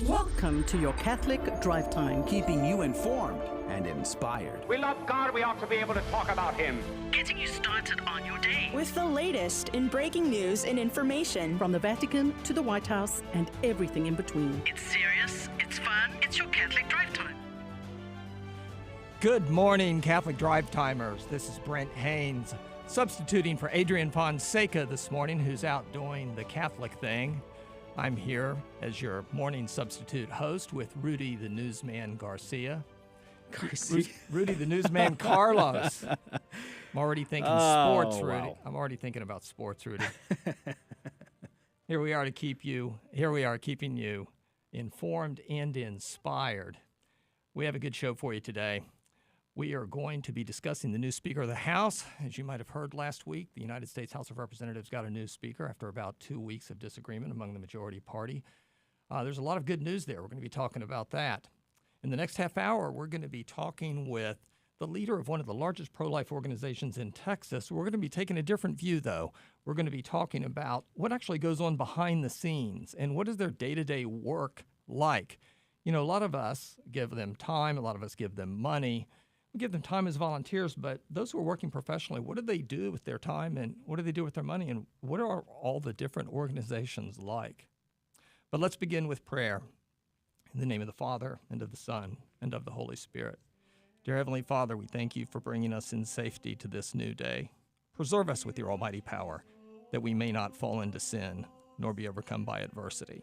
Welcome to your Catholic Drive Time, keeping you informed and inspired. We love God, we ought to be able to talk about Him. Getting you started on your day with the latest in breaking news and information from the Vatican to the White House and everything in between. It's serious, it's fun, it's your Catholic Drive Time. Good morning, Catholic Drive Timers. This is Brent Haynes, substituting for Adrian Fonseca this morning, who's out doing the Catholic thing. I'm here as your morning substitute host with Rudy the Newsman Garcia. Rudy the Newsman Carlos. I'm already thinking sports, Rudy. Wow. I'm already thinking about sports, Rudy. Here we are keeping you informed and inspired. We have a good show for you today. We are going to be discussing the new Speaker of the House. As you might have heard last week, the United States House of Representatives got a new Speaker after about 2 weeks of disagreement among the majority party. There's a lot of good news there. We're going to be talking about that. In the next half hour, we're going to be talking with the leader of one of the largest pro-life organizations in Texas. We're going to be taking a different view, though. We're going to be talking about what actually goes on behind the scenes and what is their day-to-day work like. You know, a lot of us give them time. A lot of us give them money. We give them time as volunteers, but those who are working professionally, what do they do with their time and what do they do with their money and what are all the different organizations like? But let's begin with prayer. In the name of the Father, and of the Son, and of the Holy Spirit. Dear Heavenly Father, we thank you for bringing us in safety to this new day. Preserve us with your almighty power, that we may not fall into sin, nor be overcome by adversity.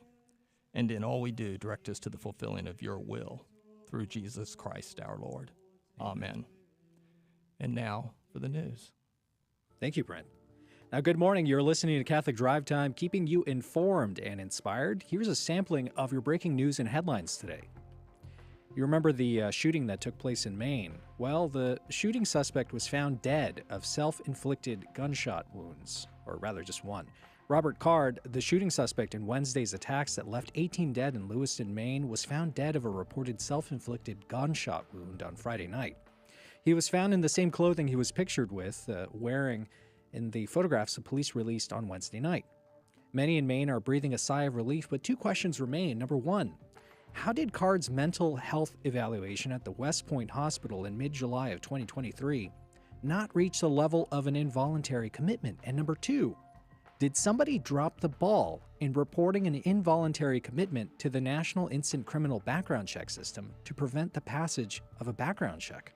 And in all we do, direct us to the fulfilling of your will, through Jesus Christ our Lord. Amen. And now for the news. Thank you, Brent. Now, good morning. You're listening to Catholic Drive Time, keeping you informed and inspired. Here's a sampling of your breaking news and headlines today. You remember the shooting that took place in Maine? Well, the shooting suspect was found dead of self-inflicted gunshot wounds, or rather just one. Robert Card, the shooting suspect in Wednesday's attacks that left 18 dead in Lewiston, Maine, was found dead of a reported self-inflicted gunshot wound on Friday night. He was found in the same clothing he was pictured with, wearing in the photographs the police released on Wednesday night. Many in Maine are breathing a sigh of relief, but two questions remain. Number one, how did Card's mental health evaluation at the West Point Hospital in mid-July of 2023 not reach the level of an involuntary commitment? And number two, did somebody drop the ball in reporting an involuntary commitment to the National Instant Criminal Background Check System to prevent the passage of a background check?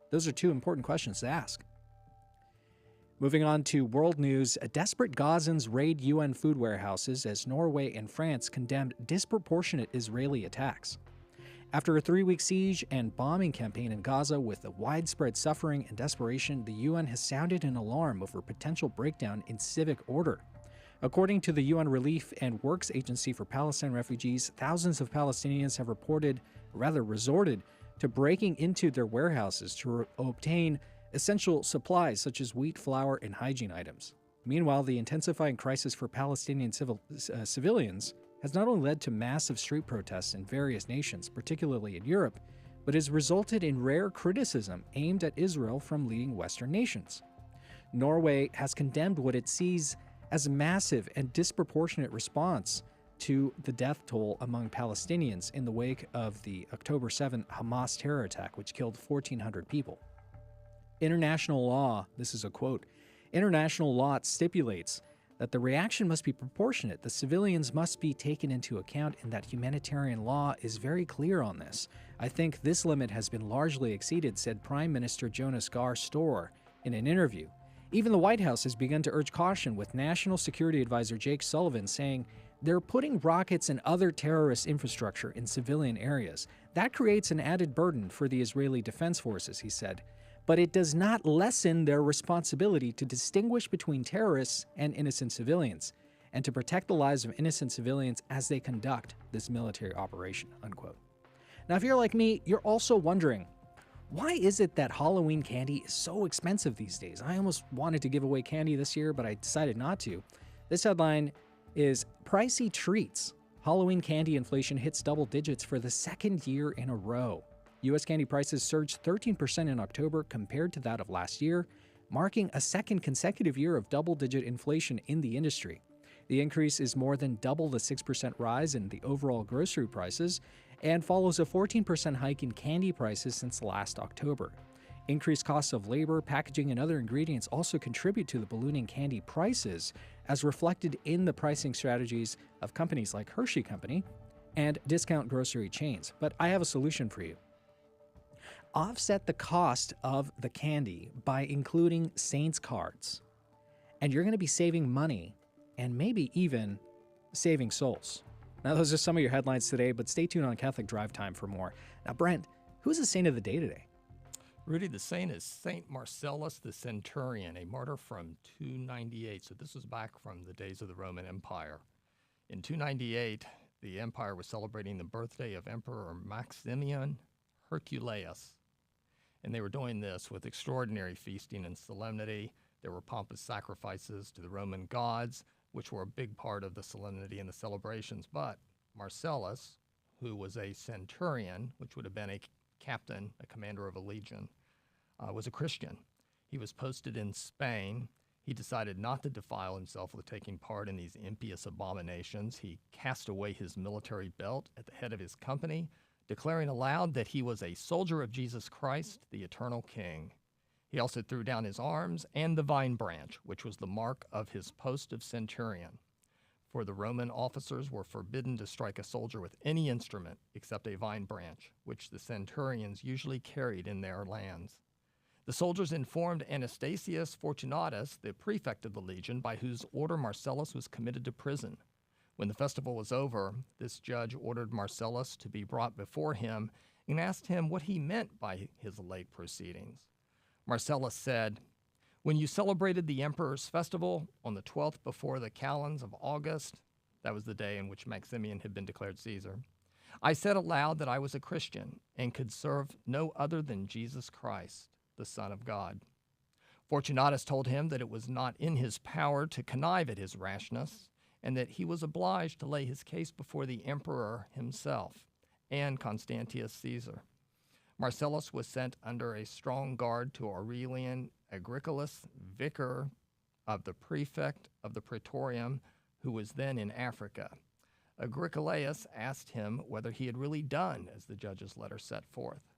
Those are two important questions to ask. Moving on to world news, desperate Gazans raid UN food warehouses as Norway and France condemned disproportionate Israeli attacks. After a 3-week siege and bombing campaign in Gaza with widespread suffering and desperation, the UN has sounded an alarm over potential breakdown in civic order. According to the UN Relief and Works Agency for Palestine Refugees, thousands of Palestinians have resorted to breaking into their warehouses to obtain essential supplies such as wheat, flour, and hygiene items. Meanwhile, the intensifying crisis for Palestinian civilians has not only led to massive street protests in various nations, particularly in Europe, but has resulted in rare criticism aimed at Israel from leading Western nations. Norway has condemned what it sees as a massive and disproportionate response to the death toll among Palestinians in the wake of the October 7 Hamas terror attack, which killed 1,400 people. International law, this is a quote, international law stipulates that the reaction must be proportionate, the civilians must be taken into account, and that humanitarian law is very clear on this. I think this limit has been largely exceeded, said Prime Minister Jonas Gahr Store in an interview. Even the White House has begun to urge caution, with National Security Advisor Jake Sullivan saying they're putting rockets and other terrorist infrastructure in civilian areas. That creates an added burden for the Israeli Defense Forces, he said. But it does not lessen their responsibility to distinguish between terrorists and innocent civilians, and to protect the lives of innocent civilians as they conduct this military operation, unquote. Now, if you're like me, you're also wondering, why is it that Halloween candy is so expensive these days? I almost wanted to give away candy this year, but I decided not to. This headline is Pricey Treats. Halloween candy inflation hits double digits for the second year in a row. U.S. candy prices surged 13% in October compared to that of last year, marking a second consecutive year of double-digit inflation in the industry. The increase is more than double the 6% rise in the overall grocery prices and follows a 14% hike in candy prices since last October. Increased costs of labor, packaging, and other ingredients also contribute to the ballooning candy prices, as reflected in the pricing strategies of companies like Hershey Company and discount grocery chains. But I have a solution for you. Offset the cost of the candy by including Saints cards, and you're going to be saving money and maybe even saving souls. Now, those are some of your headlines today, but stay tuned on Catholic Drive Time for more. Now, Brent, who's the saint of the day today? Rudy, the saint is Saint Marcellus the Centurion, a martyr from 298. So this was back from the days of the Roman Empire. In 298, the empire was celebrating the birthday of Emperor Maximian Herculeus. And they were doing this with extraordinary feasting and solemnity. There were pompous sacrifices to the Roman gods, which were a big part of the solemnity and the celebrations. But Marcellus, who was a centurion, which would have been a captain, a commander of a legion, was a Christian. He was posted in Spain. He decided not to defile himself with taking part in these impious abominations. He cast away his military belt at the head of his company, declaring aloud that he was a soldier of Jesus Christ, the eternal King. He also threw down his arms and the vine branch, which was the mark of his post of centurion. For the Roman officers were forbidden to strike a soldier with any instrument except a vine branch, which the centurions usually carried in their lands. The soldiers informed Anastasius Fortunatus, the prefect of the legion, by whose order Marcellus was committed to prison. When the festival was over, this judge ordered Marcellus to be brought before him and asked him what he meant by his late proceedings. Marcellus said, "When you celebrated the emperor's festival on the 12th before the calends of August," that was the day in which Maximian had been declared Caesar, "I said aloud that I was a Christian and could serve no other than Jesus Christ, the Son of God." Fortunatus told him that it was not in his power to connive at his rashness, and that he was obliged to lay his case before the emperor himself and Constantius Caesar. Marcellus was sent under a strong guard to Aurelian Agricolas, vicar of the prefect of the praetorium, who was then in Africa. Agricolaus asked him whether he had really done as the judge's letter set forth,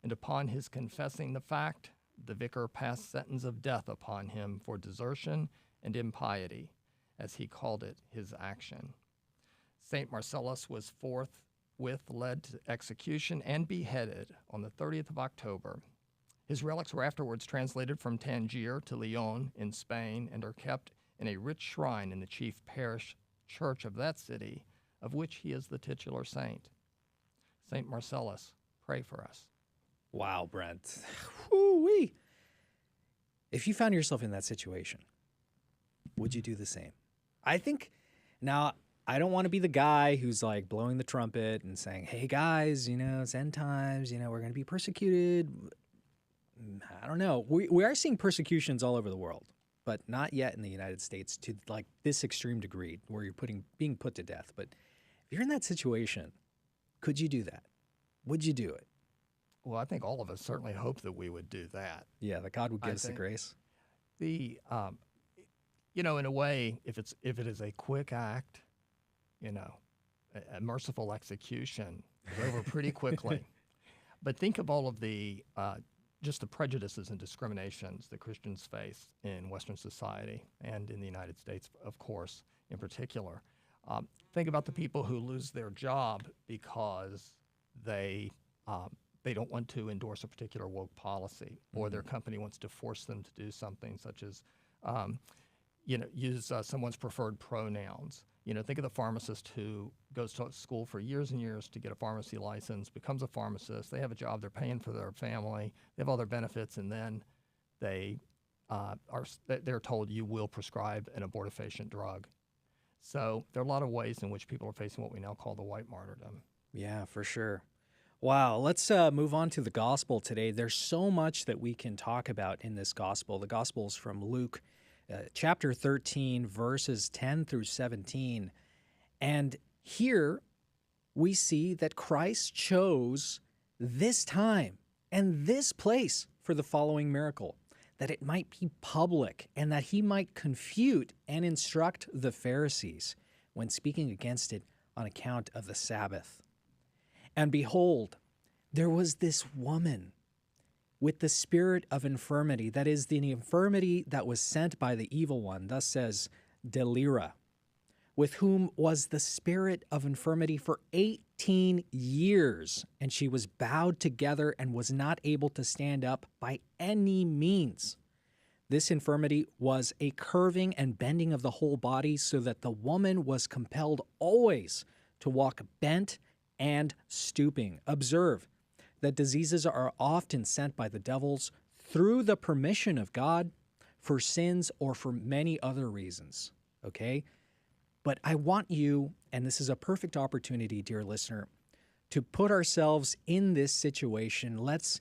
and upon his confessing the fact, the vicar passed sentence of death upon him for desertion and impiety, as he called it, his action. St. Marcellus was forthwith led to execution and beheaded on the 30th of October. His relics were afterwards translated from Tangier to Lyon in Spain and are kept in a rich shrine in the chief parish church of that city, of which he is the titular saint. St. Marcellus, pray for us. Wow, Brent. Woo-wee. If you found yourself in that situation, would you do the same? I think, now, I don't want to be the guy who's like blowing the trumpet and saying, hey guys, it's end times, we're going to be persecuted. I don't know. We are seeing persecutions all over the world, but not yet in the United States to like this extreme degree where you're being put to death. But if you're in that situation, could you do that? Would you do it? Well, I think all of us certainly hope that we would do that. Yeah, that God would give us the grace. In a way, if it is a quick act, a merciful execution is over pretty quickly. But think of all of the just the prejudices and discriminations that Christians face in Western society and in the United States, of course, in particular. Think about the people who lose their job because they don't want to endorse a particular woke policy, or their company wants to force them to do something such as use someone's preferred pronouns. Think of the pharmacist who goes to school for years and years to get a pharmacy license, becomes a pharmacist, they have a job, they're paying for their family, they have all their benefits, and then they're told you will prescribe an abortifacient drug. So there are a lot of ways in which people are facing what we now call the white martyrdom. Yeah, for sure. Wow, let's move on to the gospel today. There's so much that we can talk about in this gospel. The gospel is from Luke chapter 13, verses 10 through 17. And here we see that Christ chose this time and this place for the following miracle. that it might be public, and that he might confute and instruct the Pharisees when speaking against it on account of the Sabbath. And behold, there was this woman with the spirit of infirmity, that is, the infirmity that was sent by the evil one, thus says Delira, with whom was the spirit of infirmity for 18 years, and she was bowed together and was not able to stand up by any means. This infirmity was a curving and bending of the whole body, so that the woman was compelled always to walk bent and stooping. Observe that diseases are often sent by the devils through the permission of God for sins or for many other reasons, okay? But I want you, and this is a perfect opportunity, dear listener, to put ourselves in this situation. Let's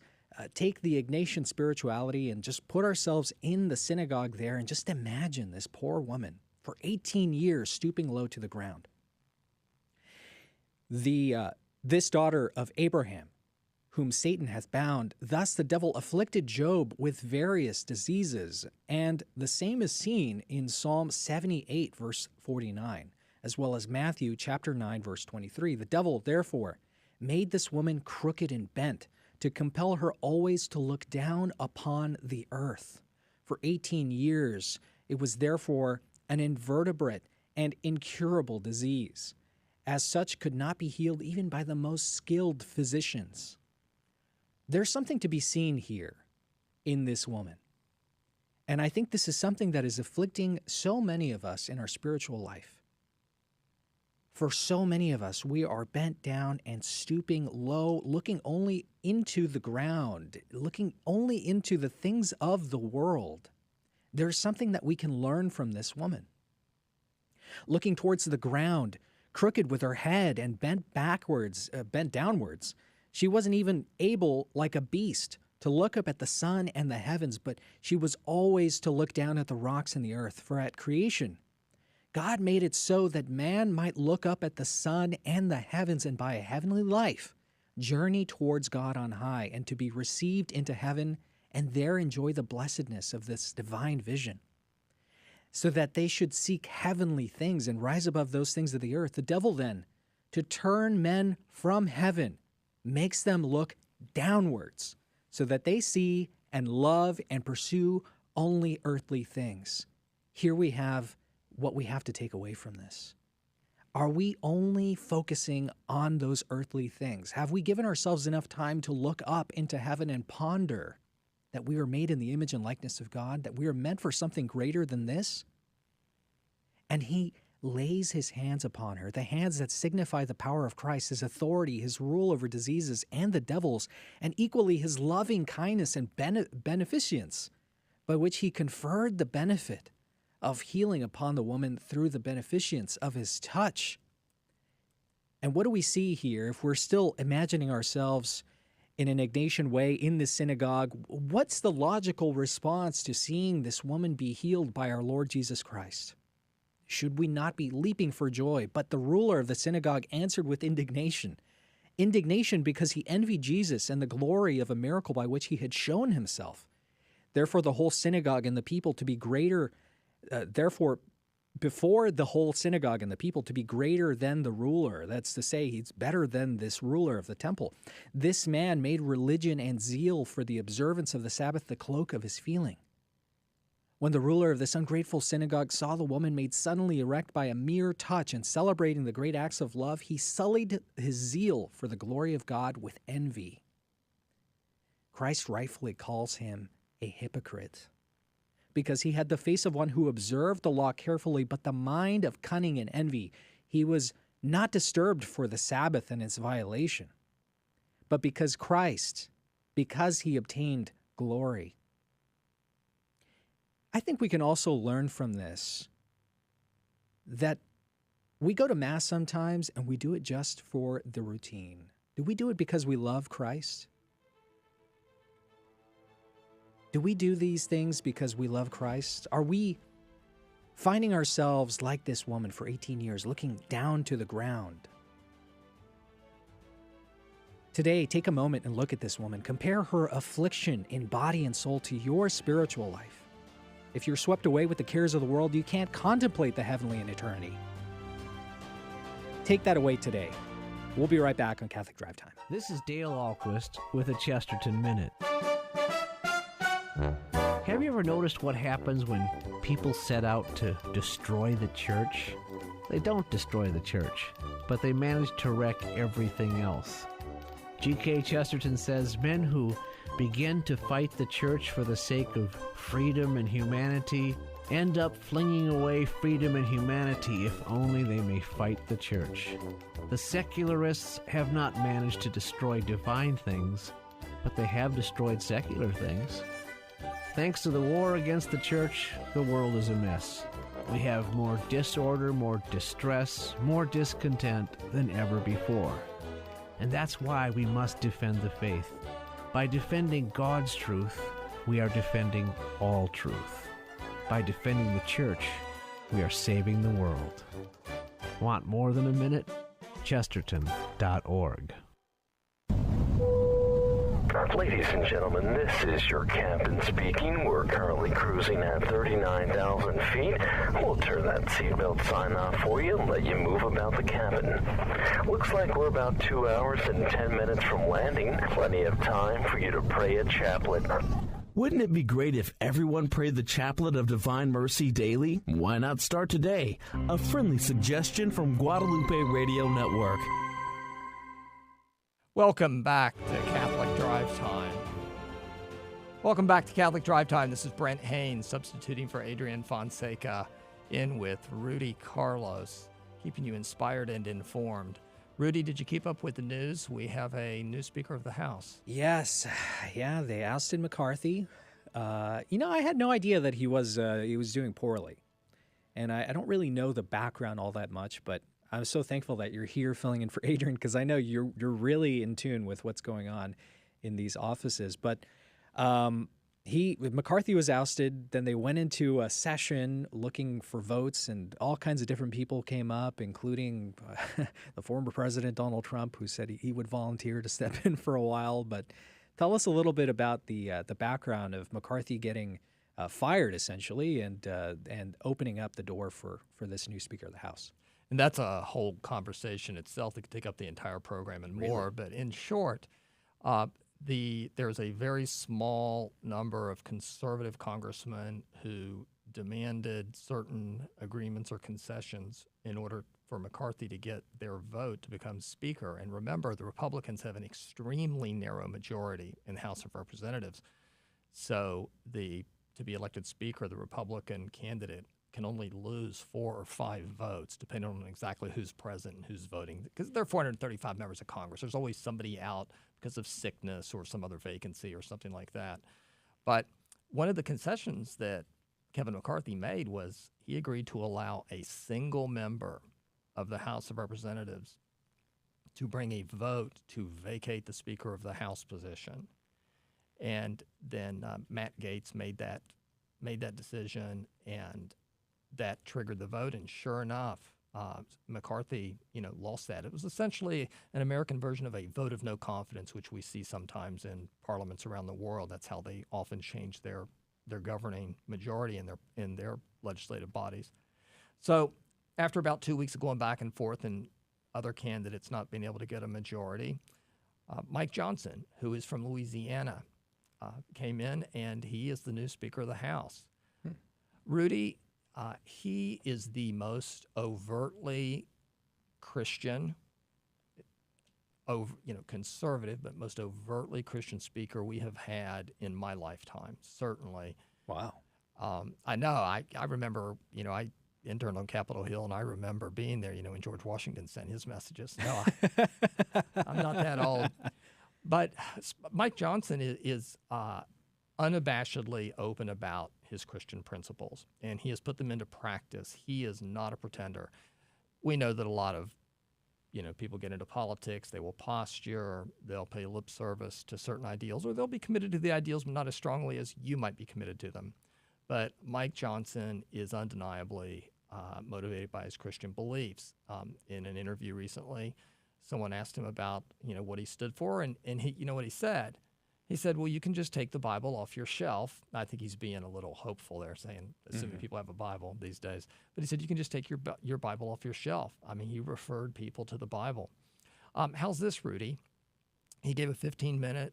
take the Ignatian spirituality and just put ourselves in the synagogue there and just imagine this poor woman for 18 years stooping low to the ground. This daughter of Abraham, whom Satan hath bound, thus the devil afflicted Job with various diseases, and the same is seen in Psalm 78, verse 49, as well as Matthew chapter 9, verse 23. The devil, therefore, made this woman crooked and bent, to compel her always to look down upon the earth. For 18 years, it was therefore an invertebrate and incurable disease. As such, could not be healed even by the most skilled physicians. There's something to be seen here in this woman. And I think this is something that is afflicting so many of us in our spiritual life. For so many of us, we are bent down and stooping low, looking only into the ground, looking only into the things of the world. There's something that we can learn from this woman. Looking towards the ground, crooked with her head and bent downwards, she wasn't even able, like a beast, to look up at the sun and the heavens, but she was always to look down at the rocks and the earth. For at creation, God made it so that man might look up at the sun and the heavens and by a heavenly life journey towards God on high and to be received into heaven and there enjoy the blessedness of this divine vision. So that they should seek heavenly things and rise above those things of the earth. The devil then, to turn men from heaven, makes them look downwards so that they see and love and pursue only earthly things. Here we have what we have to take away from this. Are we only focusing on those earthly things? Have we given ourselves enough time to look up into heaven and ponder that we are made in the image and likeness of God, that we are meant for something greater than this? And he lays his hands upon her, the hands that signify the power of Christ, his authority, his rule over diseases and the devils, and equally his loving kindness and beneficence, by which he conferred the benefit of healing upon the woman through the beneficence of his touch. And what do we see here? If we're still imagining ourselves in an Ignatian way in the synagogue, what's the logical response to seeing this woman be healed by our Lord Jesus Christ? Should we not be leaping for joy? But the ruler of the synagogue answered with indignation. Indignation because he envied Jesus and the glory of a miracle by which he had shown himself. Therefore, the whole synagogue and the people to be greater before the whole synagogue and the people to be greater than the ruler, that's to say, he's better than this ruler of the temple. This man made religion and zeal for the observance of the Sabbath the cloak of his feeling. When the ruler of this ungrateful synagogue saw the woman made suddenly erect by a mere touch and celebrating the great acts of love, he sullied his zeal for the glory of God with envy. Christ rightfully calls him a hypocrite, because he had the face of one who observed the law carefully, but the mind of cunning and envy. He was not disturbed for the Sabbath and its violation, but because he obtained glory. I think we can also learn from this that we go to Mass sometimes and we do it just for the routine. Do we do it because we love Christ? Do we do these things because we love Christ? Are we finding ourselves like this woman for 18 years, looking down to the ground Today, take a moment and look at this woman. Compare her affliction in body and soul to your spiritual life. If you're swept away with the cares of the world, you can't contemplate the heavenly in eternity. Take that away today. We'll be right back on Catholic Drive Time. This is Dale Ahlquist with a Chesterton Minute. Have you ever noticed what happens when people set out to destroy the church? They don't destroy the church, but they manage to wreck everything else. G.K. Chesterton says men who begin to fight the church for the sake of freedom and humanity end up flinging away freedom and humanity if only they may fight the church. The secularists have not managed to destroy divine things, but they have destroyed secular things. Thanks to the war against the church, the world is a mess. We have more disorder, more distress, more discontent than ever before. And that's why we must defend the faith. By defending God's truth, we are defending all truth. By defending the church, we are saving the world. Want more than a minute? Chesterton.org. Ladies and gentlemen, this is your captain speaking. We're currently cruising at 39,000 feet. We'll turn that seatbelt sign off for you and let you move about the cabin. Looks like we're about 2 hours and 10 minutes from landing. Plenty of time for you to pray a chaplet. Wouldn't it be great if everyone prayed the Chaplet of Divine Mercy daily? Why not start today? A friendly suggestion from Guadalupe Radio Network. Welcome back to Catholic Drive Time. Welcome back to Catholic Drive Time. This is Brent Haynes, substituting for Adrian Fonseca, in with Rudy Carlos, keeping you inspired and informed. Rudy, did you keep up with the news? We have a new Speaker of the House. Yes. Yeah, they ousted McCarthy. I had no idea that he was doing poorly. And I don't really know the background all that much, but I'm so thankful that you're here filling in for Adrian, because I know you're really in tune with what's going on in these offices. But McCarthy was ousted. Then they went into a session looking for votes, and all kinds of different people came up, including the former President Donald Trump, who said he would volunteer to step in for a while. But tell us a little bit about the background of McCarthy getting fired, essentially, and opening up the door for this new Speaker of the House. And that's a whole conversation itself that could take up the entire program and more. But in short, there's a very small number of conservative congressmen who demanded certain agreements or concessions in order for McCarthy to get their vote to become Speaker. And remember, the Republicans have an extremely narrow majority in the House of Representatives. So to be elected Speaker, the Republican candidate can only lose 4 or 5 votes, depending on exactly who's present and who's voting. Because there are 435 members of Congress. There's always somebody out because of sickness or some other vacancy or something like that. But one of the concessions that Kevin McCarthy made was he agreed to allow a single member of the House of Representatives to bring a vote to vacate the Speaker of the House position. And then Matt Gaetz made that decision, and that triggered the vote, and sure enough, McCarthy, lost that. It was essentially an American version of a vote of no confidence, which we see sometimes in parliaments around the world. That's how they often change their governing majority in their legislative bodies. So after about 2 weeks of going back and forth and other candidates not being able to get a majority, Mike Johnson, who is from Louisiana, came in, and he is the new Speaker of the House. Rudy, he is the most overtly Christian, conservative, but most overtly Christian speaker we have had in my lifetime, certainly. Wow. I know. I remember, I interned on Capitol Hill, and I remember being there, when George Washington sent his messages. No, I'm not that old. But Mike Johnson is unabashedly open about his Christian principles, and he has put them into practice. He is not a pretender. We know that a lot of people get into politics, they will posture, they'll pay lip service to certain ideals, or they'll be committed to the ideals, but not as strongly as you might be committed to them. But Mike Johnson is undeniably motivated by his Christian beliefs. In an interview recently, someone asked him about, what he stood for, and he, you know what he said? He said, well, you can just take the Bible off your shelf. I think he's being a little hopeful there, assuming people have a Bible these days. But he said, you can just take your Bible off your shelf. I mean, he referred people to the Bible. How's this, Rudy? He gave a 15-minute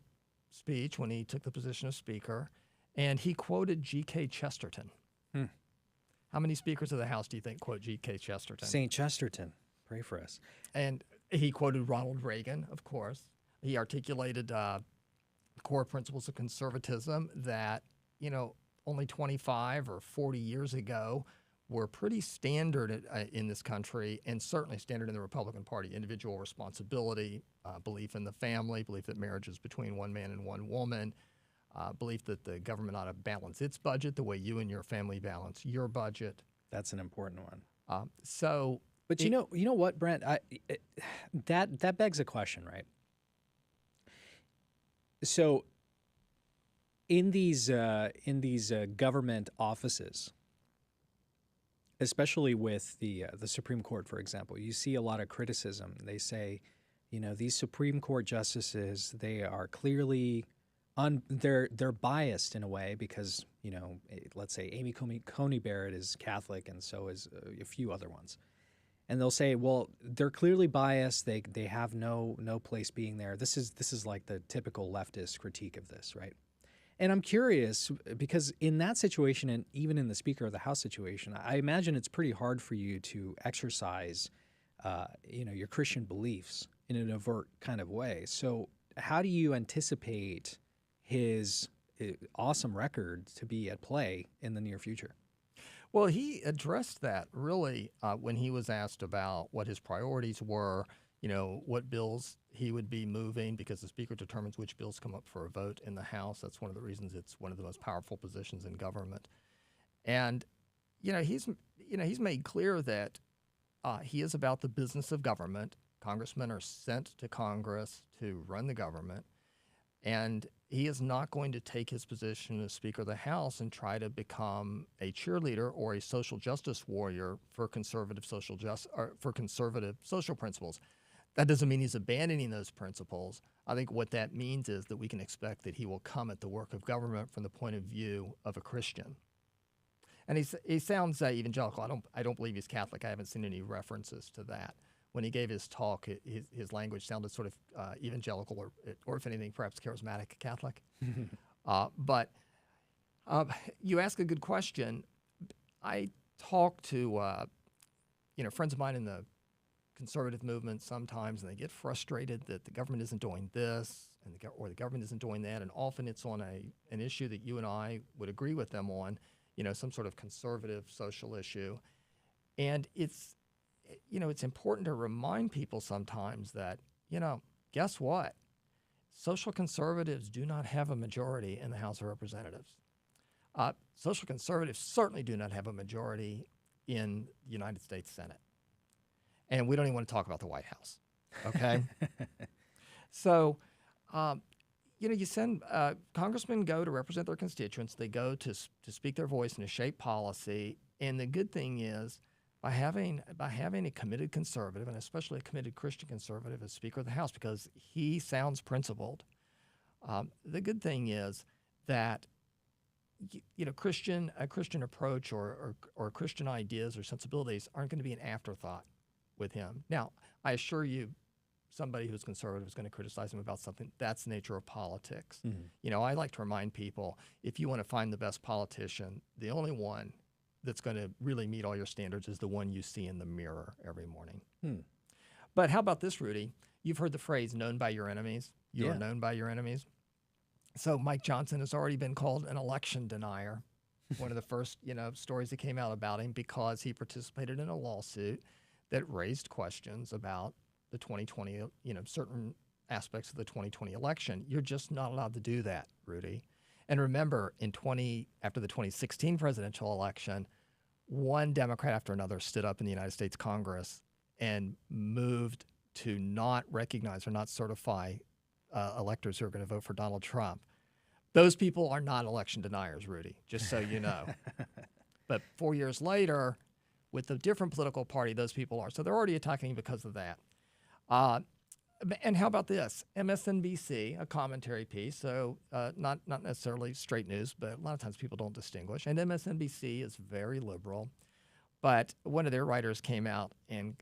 speech when he took the position of speaker, and he quoted G.K. Chesterton. How many speakers of the House do you think quote G.K. Chesterton? St. Chesterton, pray for us. And he quoted Ronald Reagan, of course. He articulated core principles of conservatism that, only 25 or 40 years ago were pretty standard in this country, and certainly standard in the Republican Party. Individual responsibility, belief in the family, belief that marriage is between one man and one woman, belief that the government ought to balance its budget the way you and your family balance your budget. That's an important one. But you know what, Brent? That begs a question, right? So, in these government offices, especially with the Supreme Court, for example, you see a lot of criticism. They say, these Supreme Court justices, they are clearly they're biased in a way because, let's say Amy Coney Barrett is Catholic and so is a few other ones. And they'll say, well, they're clearly biased. They have no place being there. This is like the typical leftist critique of this, right? And I'm curious because in that situation, and even in the Speaker of the House situation, I imagine it's pretty hard for you to exercise, your Christian beliefs in an overt kind of way. So how do you anticipate his awesome record to be at play in the near future? Well, he addressed that really when he was asked about what his priorities were, what bills he would be moving, because the Speaker determines which bills come up for a vote in the House. That's one of the reasons it's one of the most powerful positions in government. And, he's made clear that he is about the business of government. Congressmen are sent to Congress to run the government. And he is not going to take his position as Speaker of the House and try to become a cheerleader or a social justice warrior for conservative social principles. That doesn't mean he's abandoning those principles. I think what that means is that we can expect that he will come at the work of government from the point of view of a Christian. And he sounds evangelical. I don't believe he's Catholic. I haven't seen any references to that. When he gave his talk, his language sounded sort of evangelical or if anything, perhaps charismatic Catholic. But you ask a good question. I talk to friends of mine in the conservative movement sometimes, and they get frustrated that the government isn't doing this or the government isn't doing that, and often it's on an issue that you and I would agree with them on, some sort of conservative social issue. And it's important to remind people sometimes that, guess what? Social conservatives do not have a majority in the House of Representatives. Social conservatives certainly do not have a majority in the United States Senate. And we don't even want to talk about the White House, okay? So, you send congressmen go to represent their constituents. They go to speak their voice and to shape policy. And the good thing is, by having a committed conservative, and especially a committed Christian conservative as Speaker of the House, because he sounds principled, the good thing is that a Christian approach or Christian ideas or sensibilities aren't going to be an afterthought with him. Now, I assure you, somebody who's conservative is going to criticize him about something. That's the nature of politics. Mm-hmm. I like to remind people, if you want to find the best politician, the only one that's going to really meet all your standards is the one you see in the mirror every morning. But how about this, Rudy? You've heard the phrase, known by your enemies. You are known by your enemies. So Mike Johnson has already been called an election denier. One of the first, stories that came out about him because he participated in a lawsuit that raised questions about the 2020, certain aspects of the 2020 election. You're just not allowed to do that, Rudy. And remember, after the 2016 presidential election, one Democrat after another stood up in the United States Congress and moved to not recognize or not certify electors who are going to vote for Donald Trump. Those people are not election deniers, Rudy, just so you know. But 4 years later, with a different political party, those people are. So they're already attacking him because of that. And how about this? MSNBC, a commentary piece, so not necessarily straight news, but a lot of times people don't distinguish. And MSNBC is very liberal, but one of their writers came out and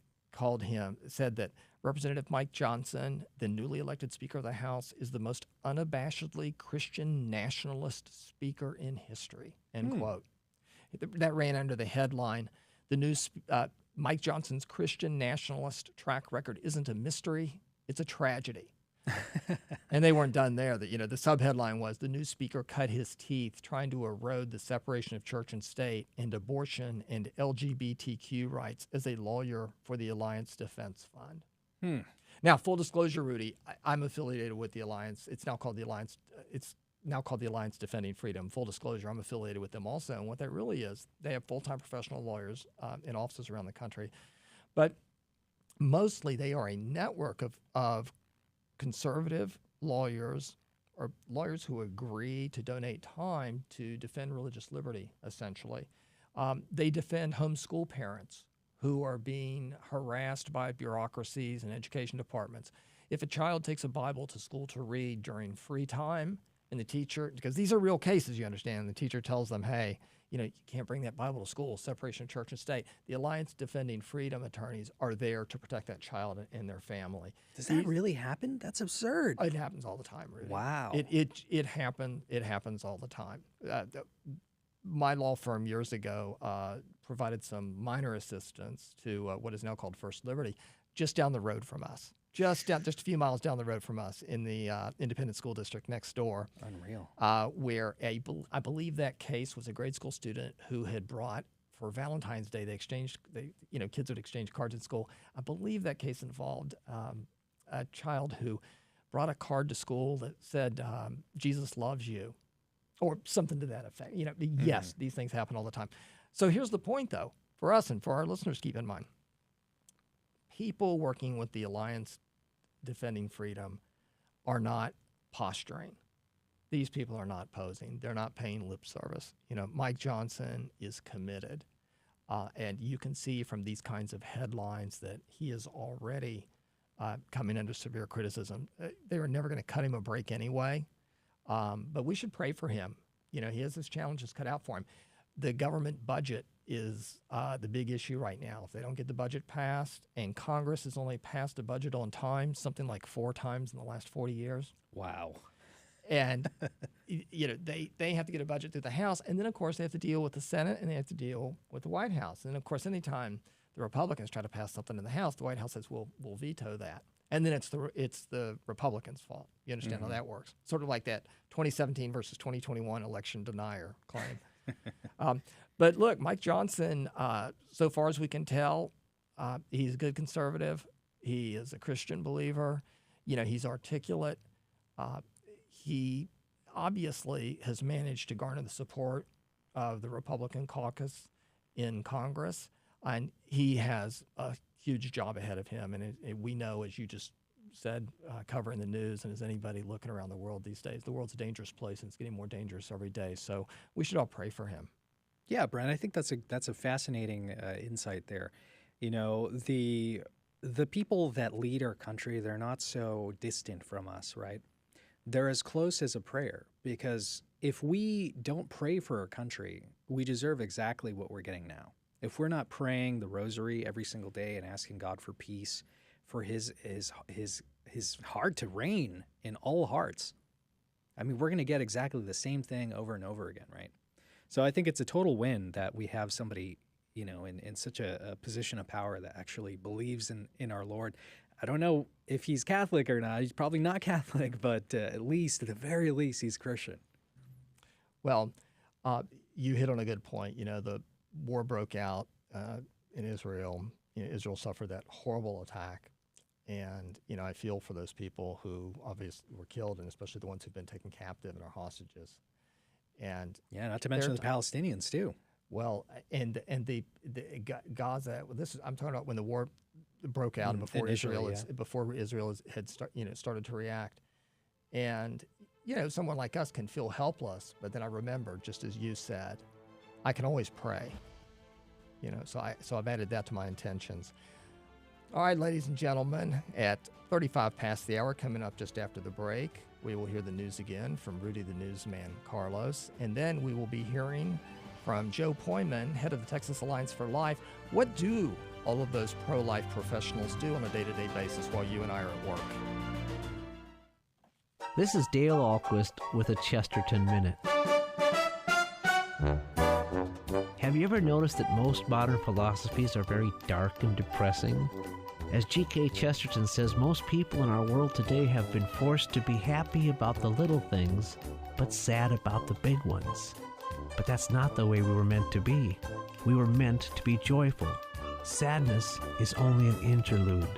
said that Representative Mike Johnson, the newly elected Speaker of the House, is the most unabashedly Christian nationalist speaker in history, end quote. That ran under the headline, Mike Johnson's Christian nationalist track record isn't a mystery, it's a tragedy. And they weren't done there. The subheadline was, the new speaker cut his teeth trying to erode the separation of church and state and abortion and LGBTQ rights as a lawyer for the Alliance Defense Fund. Now, full disclosure, Rudy, I'm affiliated with the Alliance. It's now called the Alliance. It's now called the Alliance Defending Freedom. Full disclosure, I'm affiliated with them also. And what that really is, they have full-time professional lawyers in offices around the country. But mostly they are a network of conservative lawyers or lawyers who agree to donate time to defend religious liberty, essentially. They defend homeschool parents who are being harassed by bureaucracies and education departments. If a child takes a Bible to school to read during free time, and the teacher, because these are real cases, you understand, the teacher tells them, hey, you can't bring that Bible to school, separation of church and state. The Alliance Defending Freedom attorneys are there to protect that child and their family. Does that really happen? That's absurd. It happens all the time, Rudy. Wow. It happens all the time. My law firm years ago provided some minor assistance to what is now called First Liberty, just down the road from us. Just a few miles down the road from us in the independent school district next door. Unreal. Where I believe that case was a grade school student who had brought, for Valentine's Day, kids would exchange cards in school. I believe that case involved a child who brought a card to school that said, Jesus loves you, or something to that effect. Yes, these things happen all the time. So here's the point, though, for us and for our listeners, keep in mind. People working with the Alliance Defending Freedom are not posturing. These people are not posing. They're not paying lip service. Mike Johnson is committed. And you can see from these kinds of headlines that he is already coming under severe criticism. They were never going to cut him a break anyway. But we should pray for him. He has his challenges cut out for him. The government budget is the big issue right now. If they don't get the budget passed, and Congress has only passed a budget on time, something like 4 times in the last 40 years. Wow. And they have to get a budget through the House, and then of course they have to deal with the Senate, and they have to deal with the White House. And of course, anytime the Republicans try to pass something in the House, the White House says we'll veto that, and then it's the Republicans' fault. You understand how that works? Sort of like that 2017 versus 2021 election denier claim. But look, Mike Johnson, so far as we can tell, he's a good conservative. He is a Christian believer. He's articulate. He obviously has managed to garner the support of the Republican caucus in Congress, and he has a huge job ahead of him. And we know, as you just said, covering the news, and as anybody looking around the world these days, the world's a dangerous place, and it's getting more dangerous every day. So we should all pray for him. Yeah, Brent, I think that's a fascinating insight there. The people that lead our country, they're not so distant from us, right? They're as close as a prayer, because if we don't pray for our country, we deserve exactly what we're getting now. If we're not praying the rosary every single day and asking God for peace, for his heart to reign in all hearts, I mean, we're going to get exactly the same thing over and over again, right? So I think it's a total win that we have somebody, in such a position of power that actually believes in our Lord. I don't know if he's Catholic or not. He's probably not Catholic, but at the very least, he's Christian. Well, you hit on a good point. The war broke out in Israel. Israel suffered that horrible attack. And, I feel for those people who obviously were killed, and especially the ones who've been taken captive and are hostages. And yeah, not to mention the Palestinians too. Well, and the Gaza. I'm talking about when the war broke out and before Israel had started to react. And someone like us can feel helpless, but then I remember, just as you said, I can always pray. So I've added that to my intentions. All right, ladies and gentlemen, at 35 past the hour, coming up just after the break, we will hear the news again from Rudy the Newsman Carlos, and then we will be hearing from Joe Poyman, head of the Texas Alliance for Life. What do all of those pro-life professionals do on a day-to-day basis while you and I are at work? This is Dale Ahlquist with a Chesterton Minute. Have you ever noticed that most modern philosophies are very dark and depressing? As G.K. Chesterton says, most people in our world today have been forced to be happy about the little things, but sad about the big ones. But that's not the way we were meant to be. We were meant to be joyful. Sadness is only an interlude.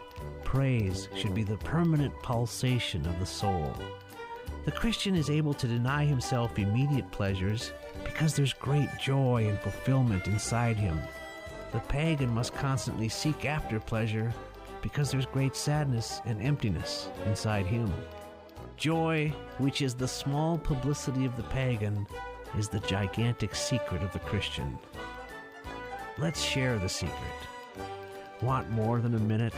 Praise should be the permanent pulsation of the soul. The Christian is able to deny himself immediate pleasures because there's great joy and fulfillment inside him. The pagan must constantly seek after pleasure because there's great sadness and emptiness inside him. Joy, which is the small publicity of the pagan, is the gigantic secret of the Christian. Let's share the secret. Want more than a minute?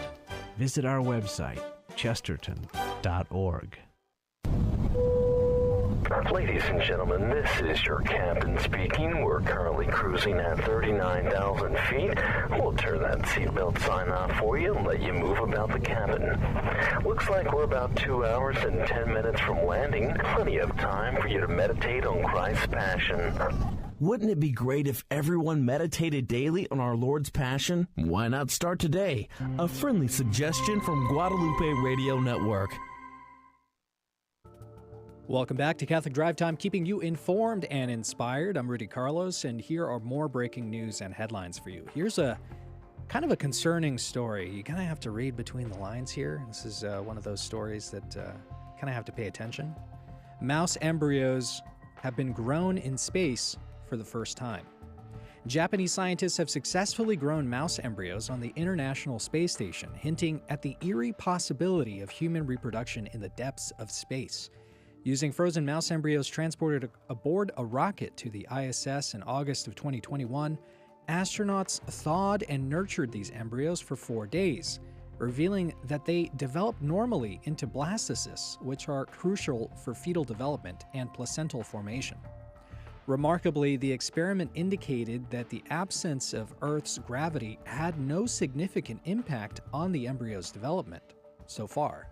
Visit our website, chesterton.org. Ladies and gentlemen, this is your captain speaking. We're currently cruising at 39,000 feet. We'll turn that seatbelt sign off for you and let you move about the cabin. Looks like we're about 2 hours and 10 minutes from landing. Plenty of time for you to meditate on Christ's Passion. Wouldn't it be great if everyone meditated daily on our Lord's Passion? Why not start today? A friendly suggestion from Guadalupe Radio Network. Welcome back to Catholic Drive Time, keeping you informed and inspired. I'm Rudy Carlos, and here are more breaking news and headlines for you. Here's a kind of a concerning story. You kind of have to read between the lines here. This is one of those stories that kind of have to pay attention. Mouse embryos have been grown in space for the first time. Japanese scientists have successfully grown mouse embryos on the International Space Station, hinting at the eerie possibility of human reproduction in the depths of space. Using frozen mouse embryos transported aboard a rocket to the ISS in August of 2021, astronauts thawed and nurtured these embryos for 4 days, revealing that they develop normally into blastocysts, which are crucial for fetal development and placental formation. Remarkably, the experiment indicated that the absence of Earth's gravity had no significant impact on the embryo's development so far.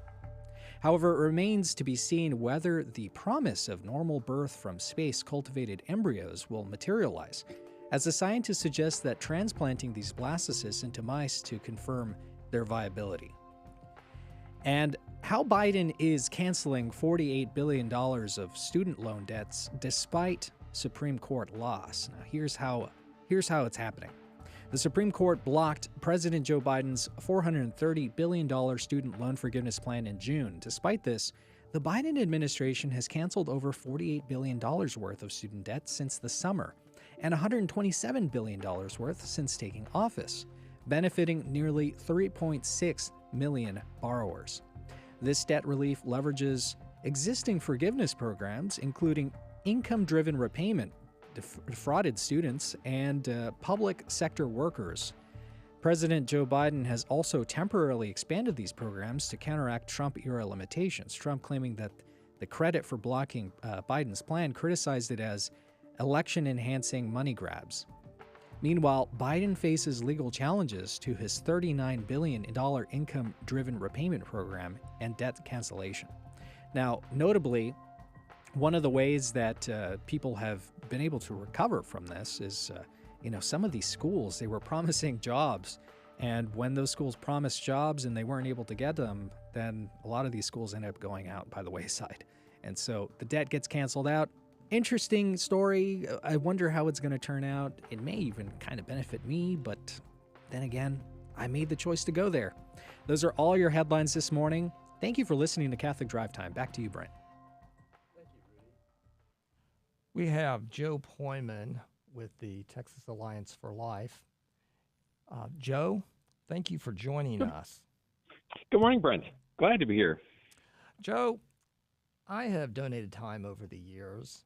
However, it remains to be seen whether the promise of normal birth from space-cultivated embryos will materialize, as the scientists suggest that transplanting these blastocysts into mice to confirm their viability. And how Biden is canceling $48 billion of student loan debts despite Supreme Court loss. Now, here's how it's happening. The Supreme Court blocked President Joe Biden's $430 billion student loan forgiveness plan in June. Despite this, the Biden administration has canceled over $48 billion worth of student debt since the summer, and $127 billion worth since taking office, benefiting nearly 3.6 million borrowers. This debt relief leverages existing forgiveness programs, including income-driven repayment, defrauded students, and public sector workers. President Joe Biden has also temporarily expanded these programs to counteract Trump-era limitations, Trump claiming that the credit for blocking Biden's plan criticized it as election-enhancing money grabs. Meanwhile, Biden faces legal challenges to his $39 billion income-driven repayment program and debt cancellation. Now, notably, one of the ways that people have been able to recover from this is, some of these schools, they were promising jobs. And when those schools promised jobs and they weren't able to get them, then a lot of these schools end up going out by the wayside. And so the debt gets canceled out. Interesting story. I wonder how it's going to turn out. It may even kind of benefit me, but then again, I made the choice to go there. Those are all your headlines this morning. Thank you for listening to Catholic Drive Time. Back to you, Brent. We have Joe Poyman with the Texas Alliance for Life. Joe, thank you for joining us. Good morning, Brent. Glad to be here. Joe, I have donated time over the years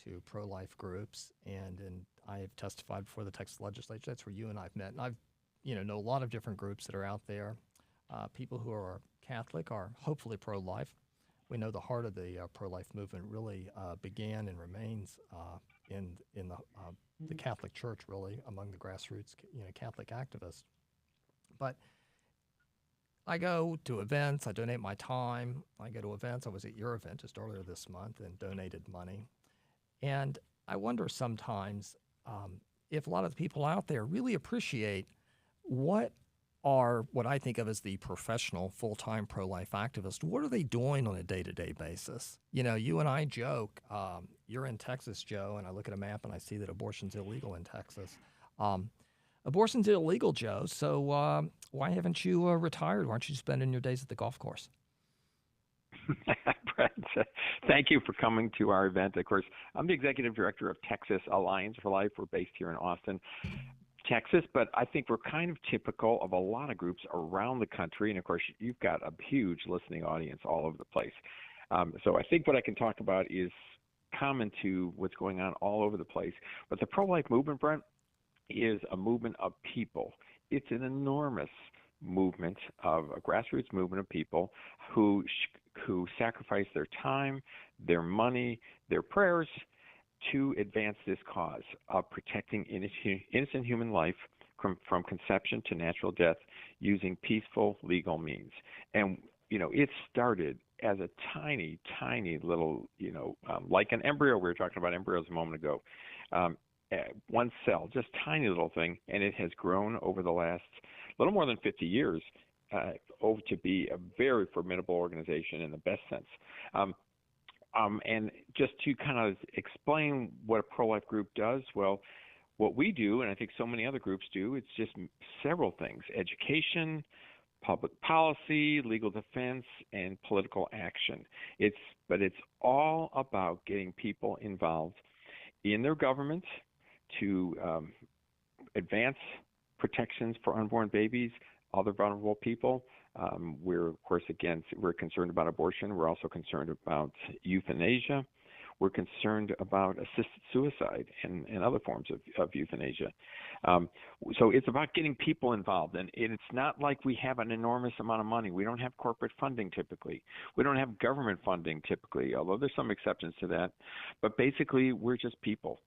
to pro-life groups, and I have testified before the Texas legislature. That's where you and I have met. And I've know a lot of different groups that are out there. People who are Catholic are hopefully pro-life. We know the heart of the pro-life movement really began and remains in the Catholic Church, really, among the grassroots, Catholic activists. But I go to events. I donate my time. I go to events. I was at your event just earlier this month and donated money. And I wonder sometimes if a lot of the people out there really appreciate what I think of as the professional, full-time pro-life activist. What are they doing on a day-to-day basis? You and I joke, you're in Texas, Joe, and I look at a map and I see that abortion's illegal in Texas. Abortion's illegal, Joe, so why haven't you retired? Why aren't you spending your days at the golf course? Brett, thank you for coming to our event. Of course, I'm the executive director of Texas Alliance for Life. We're based here in Austin, Texas, but I think we're kind of typical of a lot of groups around the country. And of course, you've got a huge listening audience all over the place. So I think what I can talk about is common to what's going on all over the place. But the pro-life movement, Brent, is a movement of people. It's an enormous movement of a grassroots movement of people who sacrifice their time, their money, their prayers to advance this cause of protecting innocent human life from conception to natural death using peaceful legal means. And, it started as a tiny, tiny little, like an embryo. We were talking about embryos a moment ago. One cell, just tiny little thing, and it has grown over the last little more than 50 years over to be a very formidable organization in the best sense. And just to kind of explain what a pro-life group does, well, what we do, and I think so many other groups do, it's just several things: education, public policy, legal defense, and political action. But it's all about getting people involved in their government to advance protections for unborn babies, other vulnerable people. We're concerned about abortion. We're also concerned about euthanasia. We're concerned about assisted suicide and other forms of euthanasia. So it's about getting people involved. And it's not like we have an enormous amount of money. We don't have corporate funding typically. We don't have government funding typically, although there's some exceptions to that. But basically, we're just people.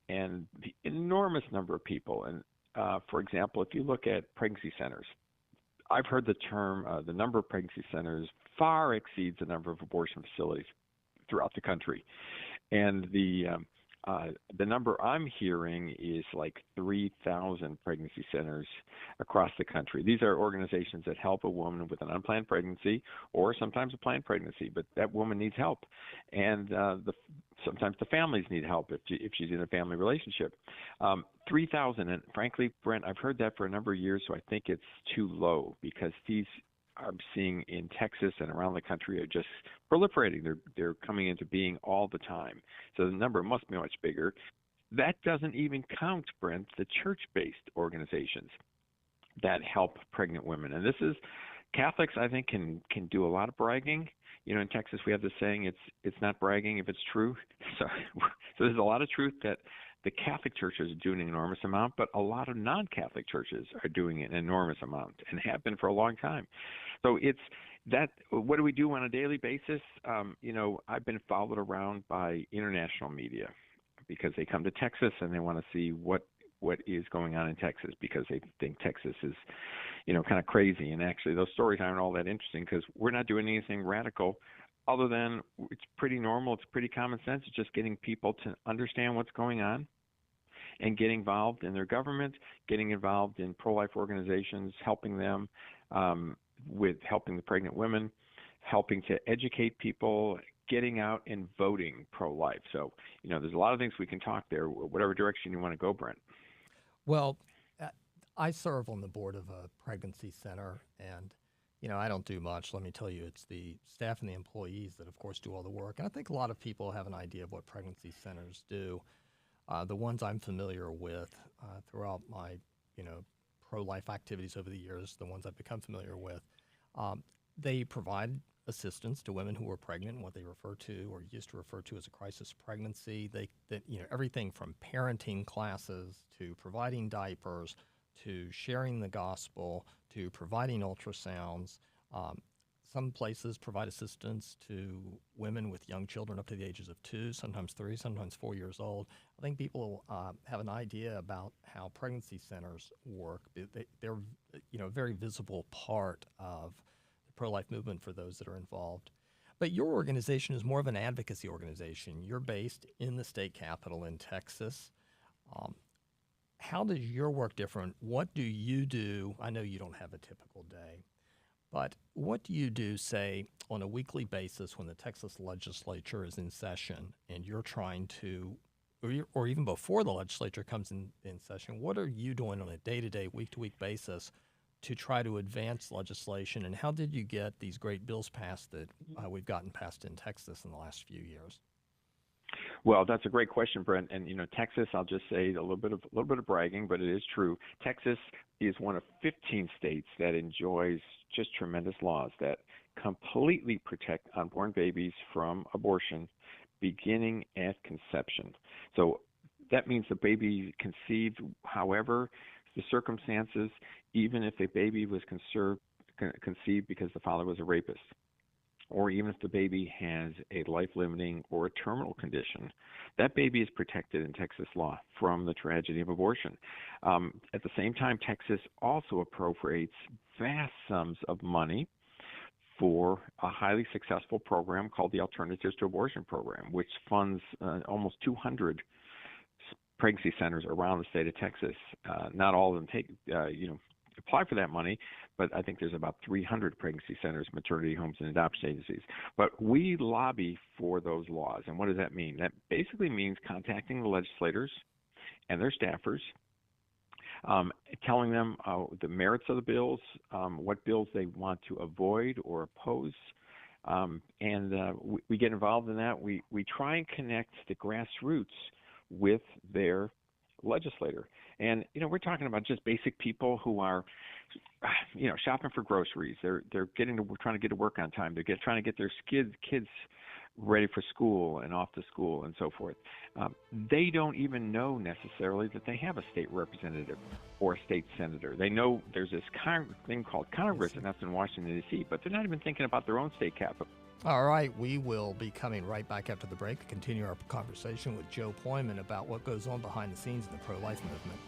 And the enormous number of people. And for example, if you look at pregnancy centers, I've heard the term, the number of pregnancy centers far exceeds the number of abortion facilities throughout the country. And the number I'm hearing is like 3,000 pregnancy centers across the country. These are organizations that help a woman with an unplanned pregnancy or sometimes a planned pregnancy, but that woman needs help. And sometimes the families need help if she's in a family relationship. 3,000, and frankly, Brent, I've heard that for a number of years, so I think it's too low because these I'm seeing in Texas and around the country are just proliferating. They're coming into being all the time. So the number must be much bigger. That doesn't even count, Brent, the church-based organizations that help pregnant women. And this is Catholics, I think, can do a lot of bragging. In Texas we have this saying, it's not bragging if it's true. So there's a lot of truth that the Catholic churches are doing an enormous amount, but a lot of non-Catholic churches are doing an enormous amount and have been for a long time. So it's that. What do we do on a daily basis? I've been followed around by international media because they come to Texas and they want to see what is going on in Texas because they think Texas is, kind of crazy. And actually, those stories aren't all that interesting because we're not doing anything radical. Other than it's pretty normal, it's pretty common sense. It's just getting people to understand what's going on and getting involved in their government, getting involved in pro-life organizations, helping them with helping the pregnant women, helping to educate people, getting out and voting pro-life. So, there's a lot of things we can talk there, whatever direction you want to go, Brent. Well, I serve on the board of a pregnancy center, and I don't do much. Let me tell you, it's the staff and the employees that, of course, do all the work. And I think a lot of people have an idea of what pregnancy centers do. The ones I'm familiar with throughout my, pro-life activities over the years, the ones I've become familiar with, they provide assistance to women who are pregnant, what they refer to or used to refer to as a crisis pregnancy. Everything from parenting classes to providing diapers to sharing the gospel, to providing ultrasounds. Some places provide assistance to women with young children up to the ages of 2, sometimes 3, sometimes 4 years old. I think people have an idea about how pregnancy centers work. They're a very visible part of the pro-life movement for those that are involved. But your organization is more of an advocacy organization. You're based in the state capital in Texas. How does your work different? What do you do? I know you don't have a typical day. But what do you do, say, on a weekly basis when the Texas legislature is in session and you're trying to, or even before the legislature comes in session, what are you doing on a day-to-day, week-to-week basis to try to advance legislation? And how did you get these great bills passed that we've gotten passed in Texas in the last few years? Well, that's a great question, Brent. And Texas, I'll just say a little bit of bragging, but it is true. Texas is one of 15 states that enjoys just tremendous laws that completely protect unborn babies from abortion beginning at conception. So that means the baby conceived, however the circumstances, even if a baby was conceived because the father was a rapist, or even if the baby has a life-limiting or a terminal condition, that baby is protected in Texas law from the tragedy of abortion. At the same time, Texas also appropriates vast sums of money for a highly successful program called the Alternatives to Abortion Program, which funds almost 200 pregnancy centers around the state of Texas. Not all of them apply for that money, but I think there's about 300 pregnancy centers, maternity homes, and adoption agencies. But we lobby for those laws. And what does that mean? That basically means contacting the legislators and their staffers, telling them the merits of the bills, what bills they want to avoid or oppose. We get involved in that. We try and connect the grassroots with their legislator. And, we're talking about just basic people who are, shopping for groceries. They're trying to get to work on time. They're trying to get their kids ready for school and off to school and so forth. They don't even know necessarily that they have a state representative or a state senator. They know there's this thing called Congress, and that's in Washington, D.C., but they're not even thinking about their own state capital. All right, we will be coming right back after the break to continue our conversation with Joe Poyman about what goes on behind the scenes in the pro-life movement.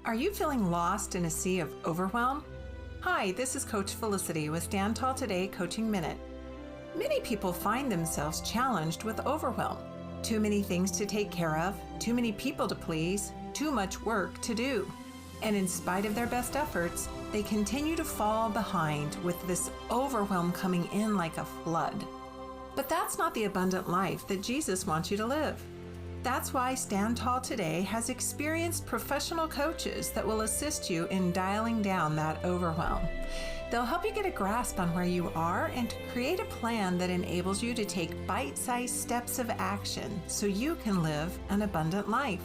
Are you feeling lost in a sea of overwhelm? Hi, this is Coach Felicity with Stand Tall Today Coaching Minute. Many people find themselves challenged with overwhelm. Too many things to take care of, too many people to please, too much work to do. And in spite of their best efforts, they continue to fall behind with this overwhelm coming in like a flood. But that's not the abundant life that Jesus wants you to live. That's why Stand Tall Today has experienced professional coaches that will assist you in dialing down that overwhelm. They'll help you get a grasp on where you are and to create a plan that enables you to take bite-sized steps of action so you can live an abundant life.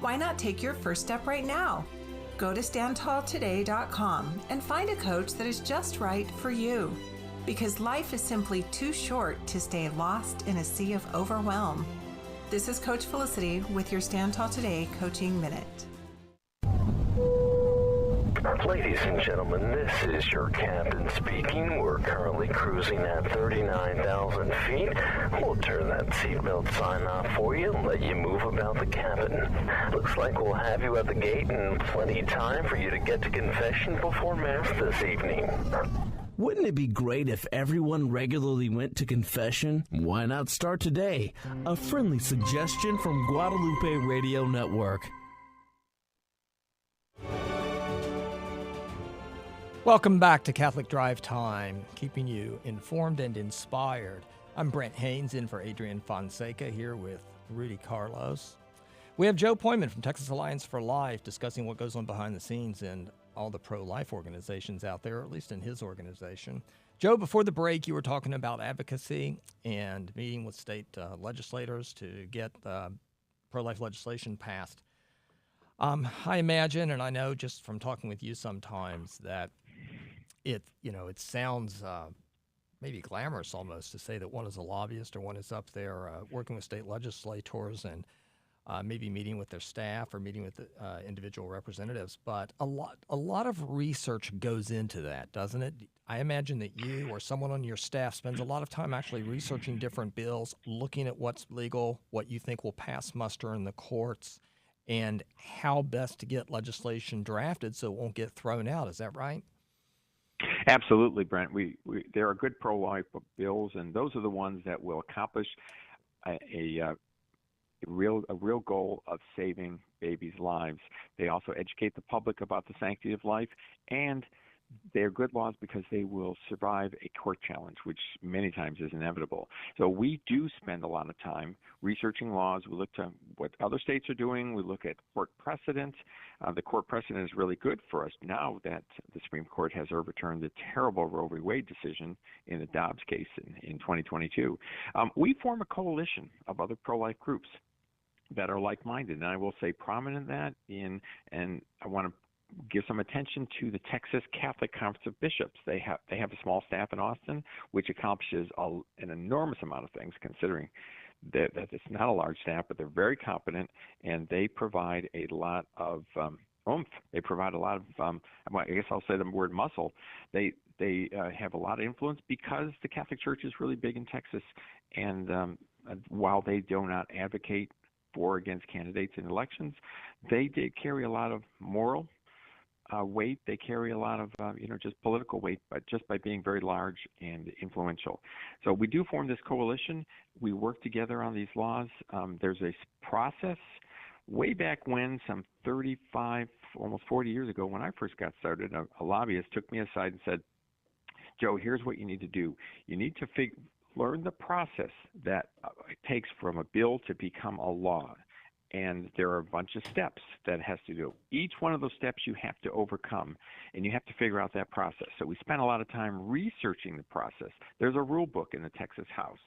Why not take your first step right now? Go to standtalltoday.com and find a coach that is just right for you. Because life is simply too short to stay lost in a sea of overwhelm. This is Coach Felicity with your Stand Tall Today Coaching Minute. Ladies and gentlemen, this is your captain speaking. We're currently cruising at 39,000 feet. We'll turn that seatbelt sign off for you and let you move about the cabin. Looks like we'll have you at the gate in plenty of time for you to get to confession before Mass this evening. Wouldn't it be great if everyone regularly went to confession? Why not start today? A friendly suggestion from Guadalupe Radio Network. Welcome back to Catholic Drive Time, keeping you informed and inspired. I'm Brent Haynes, in for Adrian Fonseca, here with Rudy Carlos. We have Joe Poyman from Texas Alliance for Life discussing what goes on behind the scenes in all the pro-life organizations out there, or at least in his organization. Joe, before the break, you were talking about advocacy and meeting with state legislators to get pro-life legislation passed. I imagine, and I know just from talking with you sometimes, that it sounds maybe glamorous almost to say that one is a lobbyist or one is up there working with state legislators and maybe meeting with their staff or meeting with individual representatives. But a lot of research goes into that, doesn't it? I imagine that you or someone on your staff spends a lot of time actually researching different bills, looking at what's legal, what you think will pass muster in the courts, and how best to get legislation drafted so it won't get thrown out. Is that right? Absolutely, Brent. There are good pro-life bills, and those are the ones that will accomplish a real goal of saving babies' lives. They also educate the public about the sanctity of life, and they're good laws because they will survive a court challenge, which many times is inevitable. So we do spend a lot of time researching laws. We look to what other states are doing. We look at court precedent. The court precedent is really good for us now that the Supreme Court has overturned the terrible Roe v. Wade decision in the Dobbs case in 2022. We form a coalition of other pro-life groups that are like-minded, and I will say prominent that and I want to give some attention to the Texas Catholic Conference of Bishops. They have a small staff in Austin, which accomplishes an enormous amount of things, considering that it's not a large staff, but they're very competent, and they provide a lot of oomph. They provide a lot of, I guess I'll say the word muscle. They have a lot of influence because the Catholic Church is really big in Texas, and while they do not advocate for or against candidates in elections, they did carry a lot of moral weight. They carry a lot of, just political weight, but just by being very large and influential. So we do form this coalition. We work together on these laws. There's a process. Way back when, some 35, almost 40 years ago, when I first got started, a lobbyist took me aside and said, Joe, here's what you need to do. You need to learn the process that it takes from a bill to become a law. And there are a bunch of steps that it has to do. Each one of those steps you have to overcome, and you have to figure out that process. So we spent a lot of time researching the process. There's a rule book in the Texas House.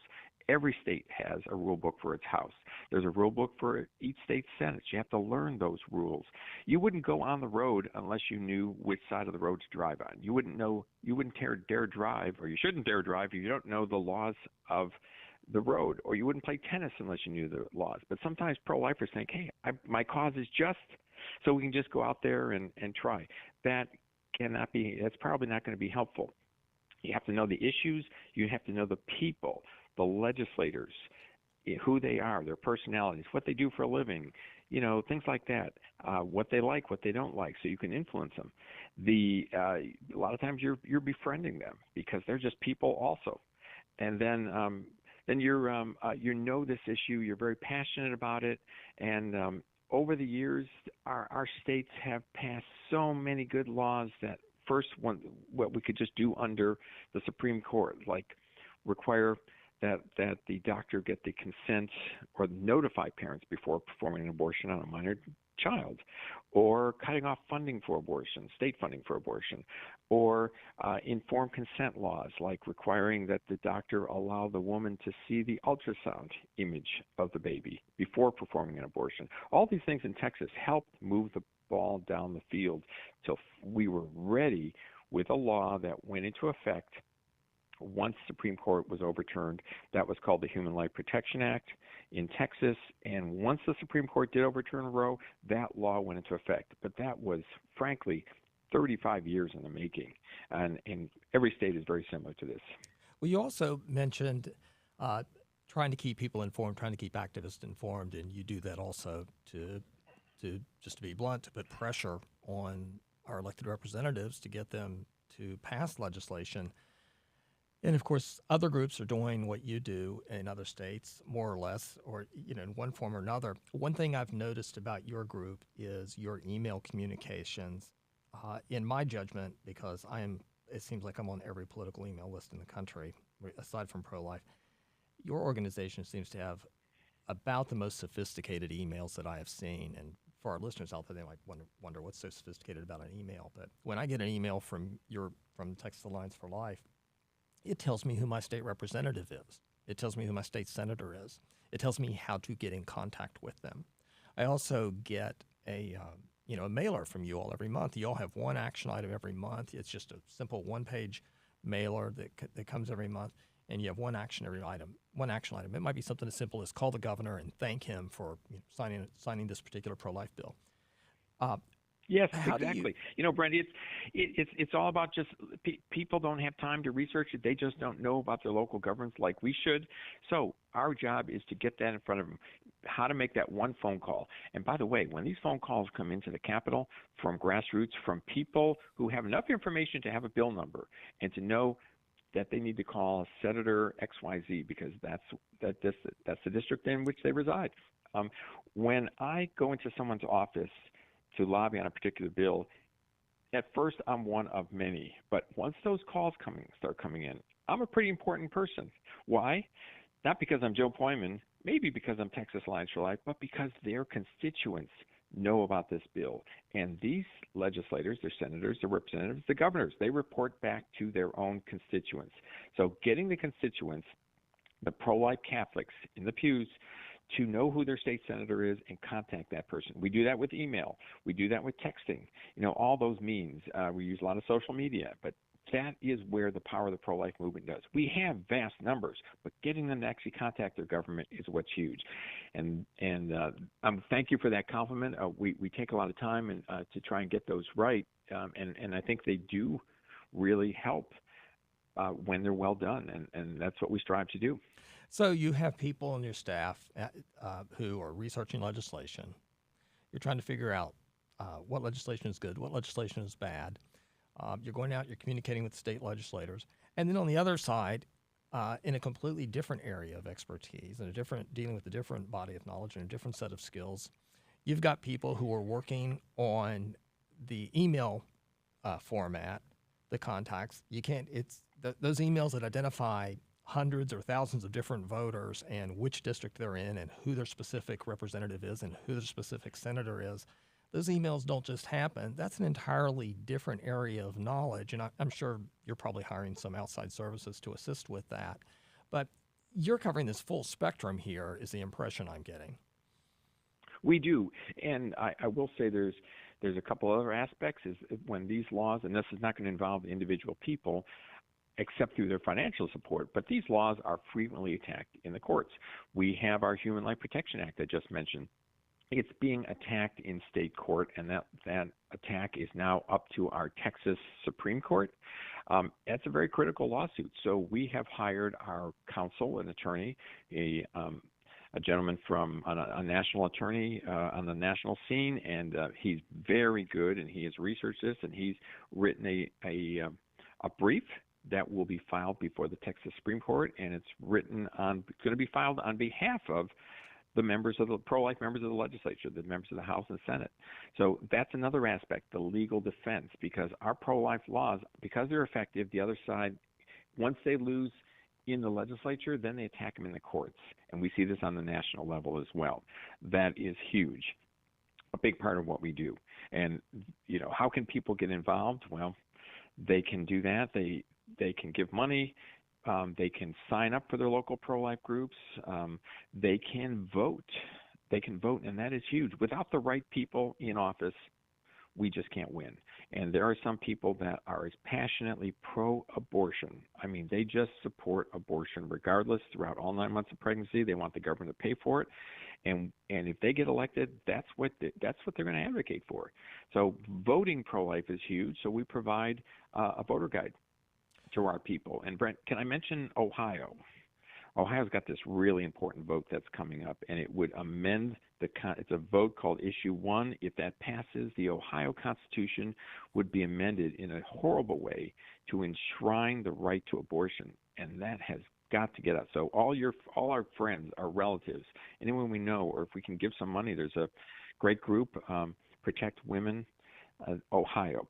Every state has a rule book for its House. There's a rule book for each state's Senate. You have to learn those rules. You wouldn't go on the road unless you knew which side of the road to drive on. You wouldn't dare drive, or you shouldn't dare drive if you don't know the laws of the road, or you wouldn't play tennis unless you knew the laws. But sometimes pro-lifers think, hey, my cause is just, so we can just go out there and try. That's probably not going to be helpful. You have to know the issues. You have to know the people, the legislators, who they are, their personalities, what they do for a living, things like that, what they like, what they don't like, so you can influence them. A lot of times you're befriending them because they're just people also. And then you know this issue, you're very passionate about it, and over the years, our states have passed so many good laws that what we could just do under the Supreme Court, like require that the doctor get the consent or notify parents before performing an abortion on a minor child, or cutting off funding for abortion, state funding for abortion, or informed consent laws like requiring that the doctor allow the woman to see the ultrasound image of the baby before performing an abortion. All these things in Texas helped move the ball down the field till we were ready with a law that went into effect once the Supreme Court was overturned. That was called the Human Life Protection Act in Texas. And once the Supreme Court did overturn Roe, that law went into effect. But that was, frankly, 35 years in the making. And every state is very similar to this. Well, you also mentioned trying to keep people informed, trying to keep activists informed, and you do that also to just to be blunt, to put pressure on our elected representatives to get them to pass legislation. And, of course, other groups are doing what you do in other states, more or less, or, in one form or another. One thing I've noticed about your group is your email communications. In my judgment, because it seems like I'm on every political email list in the country, aside from pro-life, your organization seems to have about the most sophisticated emails that I have seen. And for our listeners out there, they might wonder what's so sophisticated about an email. But when I get an email from Texas Alliance for Life, it tells me who my state representative is. It tells me who my state senator is. It tells me how to get in contact with them. I also get a mailer from you all every month. You all have one action item every month. It's just a simple one-page mailer that comes every month, and you have one action item. It might be something as simple as call the governor and thank him for signing this particular pro-life bill. Yes, exactly. Brent, it's all about just people don't have time to research it. They just don't know about their local governments like we should. So our job is to get that in front of them, how to make that one phone call. And by the way, when these phone calls come into the Capitol from grassroots, from people who have enough information to have a bill number and to know that they need to call Senator XYZ because that's the district in which they reside. When I go into someone's office to lobby on a particular bill, at first I'm one of many. But once those calls start coming in, I'm a pretty important person. Why? Not because I'm Joe Poyman, maybe because I'm Texas Alliance for Life, but because their constituents know about this bill. And these legislators, their senators, their representatives, the governors, they report back to their own constituents. So getting the constituents, the pro-life Catholics in the pews, to know who their state senator is and contact that person. We do that with email. We do that with texting. All those means. We use a lot of social media, but that is where the power of the pro-life movement does. We have vast numbers, but getting them to actually contact their government is what's huge. And thank you for that compliment. We take a lot of time to try and get those right, and I think they do really help when they're well done, and that's what we strive to do. So you have people on your staff who are researching legislation. You're trying to figure out what legislation is good, what legislation is bad. You're going out, you're communicating with state legislators. And then on the other side, in a completely different area of expertise and dealing with a different body of knowledge and a different set of skills, you've got people who are working on the email format, the contacts. Those emails that identify hundreds or thousands of different voters and which district they're in and who their specific representative is and who their specific senator is. Those emails don't just happen. That's an entirely different area of knowledge, and I'm sure you're probably hiring some outside services to assist with that. But you're covering this full spectrum here is the impression I'm getting. We do, and I will say there's a couple other aspects is when these laws, and this is not going to involve individual people, except through their financial support. But these laws are frequently attacked in the courts. We have our Human Life Protection Act I just mentioned. It's being attacked in state court, and that attack is now up to our Texas Supreme Court. That's a very critical lawsuit. So we have hired our counsel, an attorney, a gentleman from a national attorney on the national scene, and he's very good, and he has researched this, and he's written a brief that will be filed before the Texas Supreme Court, and it's going to be filed on behalf of the members of the pro-life members of the legislature, the members of the House and Senate. So that's another aspect, the legal defense, because our pro-life laws, because they're effective, the other side, once they lose in the legislature, then they attack them in the courts. And we see this on the national level as well. That is huge, a big part of what we do. And, how can people get involved? Well, they can do that. They can give money. They can sign up for their local pro-life groups. They can vote. And that is huge. Without the right people in office, we just can't win. And there are some people that are as passionately pro-abortion. I mean, they just support abortion regardless throughout all 9 months of pregnancy. They want the government to pay for it. And if they get elected, that's what they're going to advocate for. So voting pro-life is huge. So we provide a voter guide to our people. And Brent, can I mention Ohio? Ohio's got this really important vote that's coming up, and it would amend it's a vote called Issue 1. If that passes, the Ohio Constitution would be amended in a horrible way to enshrine the right to abortion, and that has got to get out. So all our friends, our relatives, anyone we know, or if we can give some money, there's a great group, Protect Women Ohio,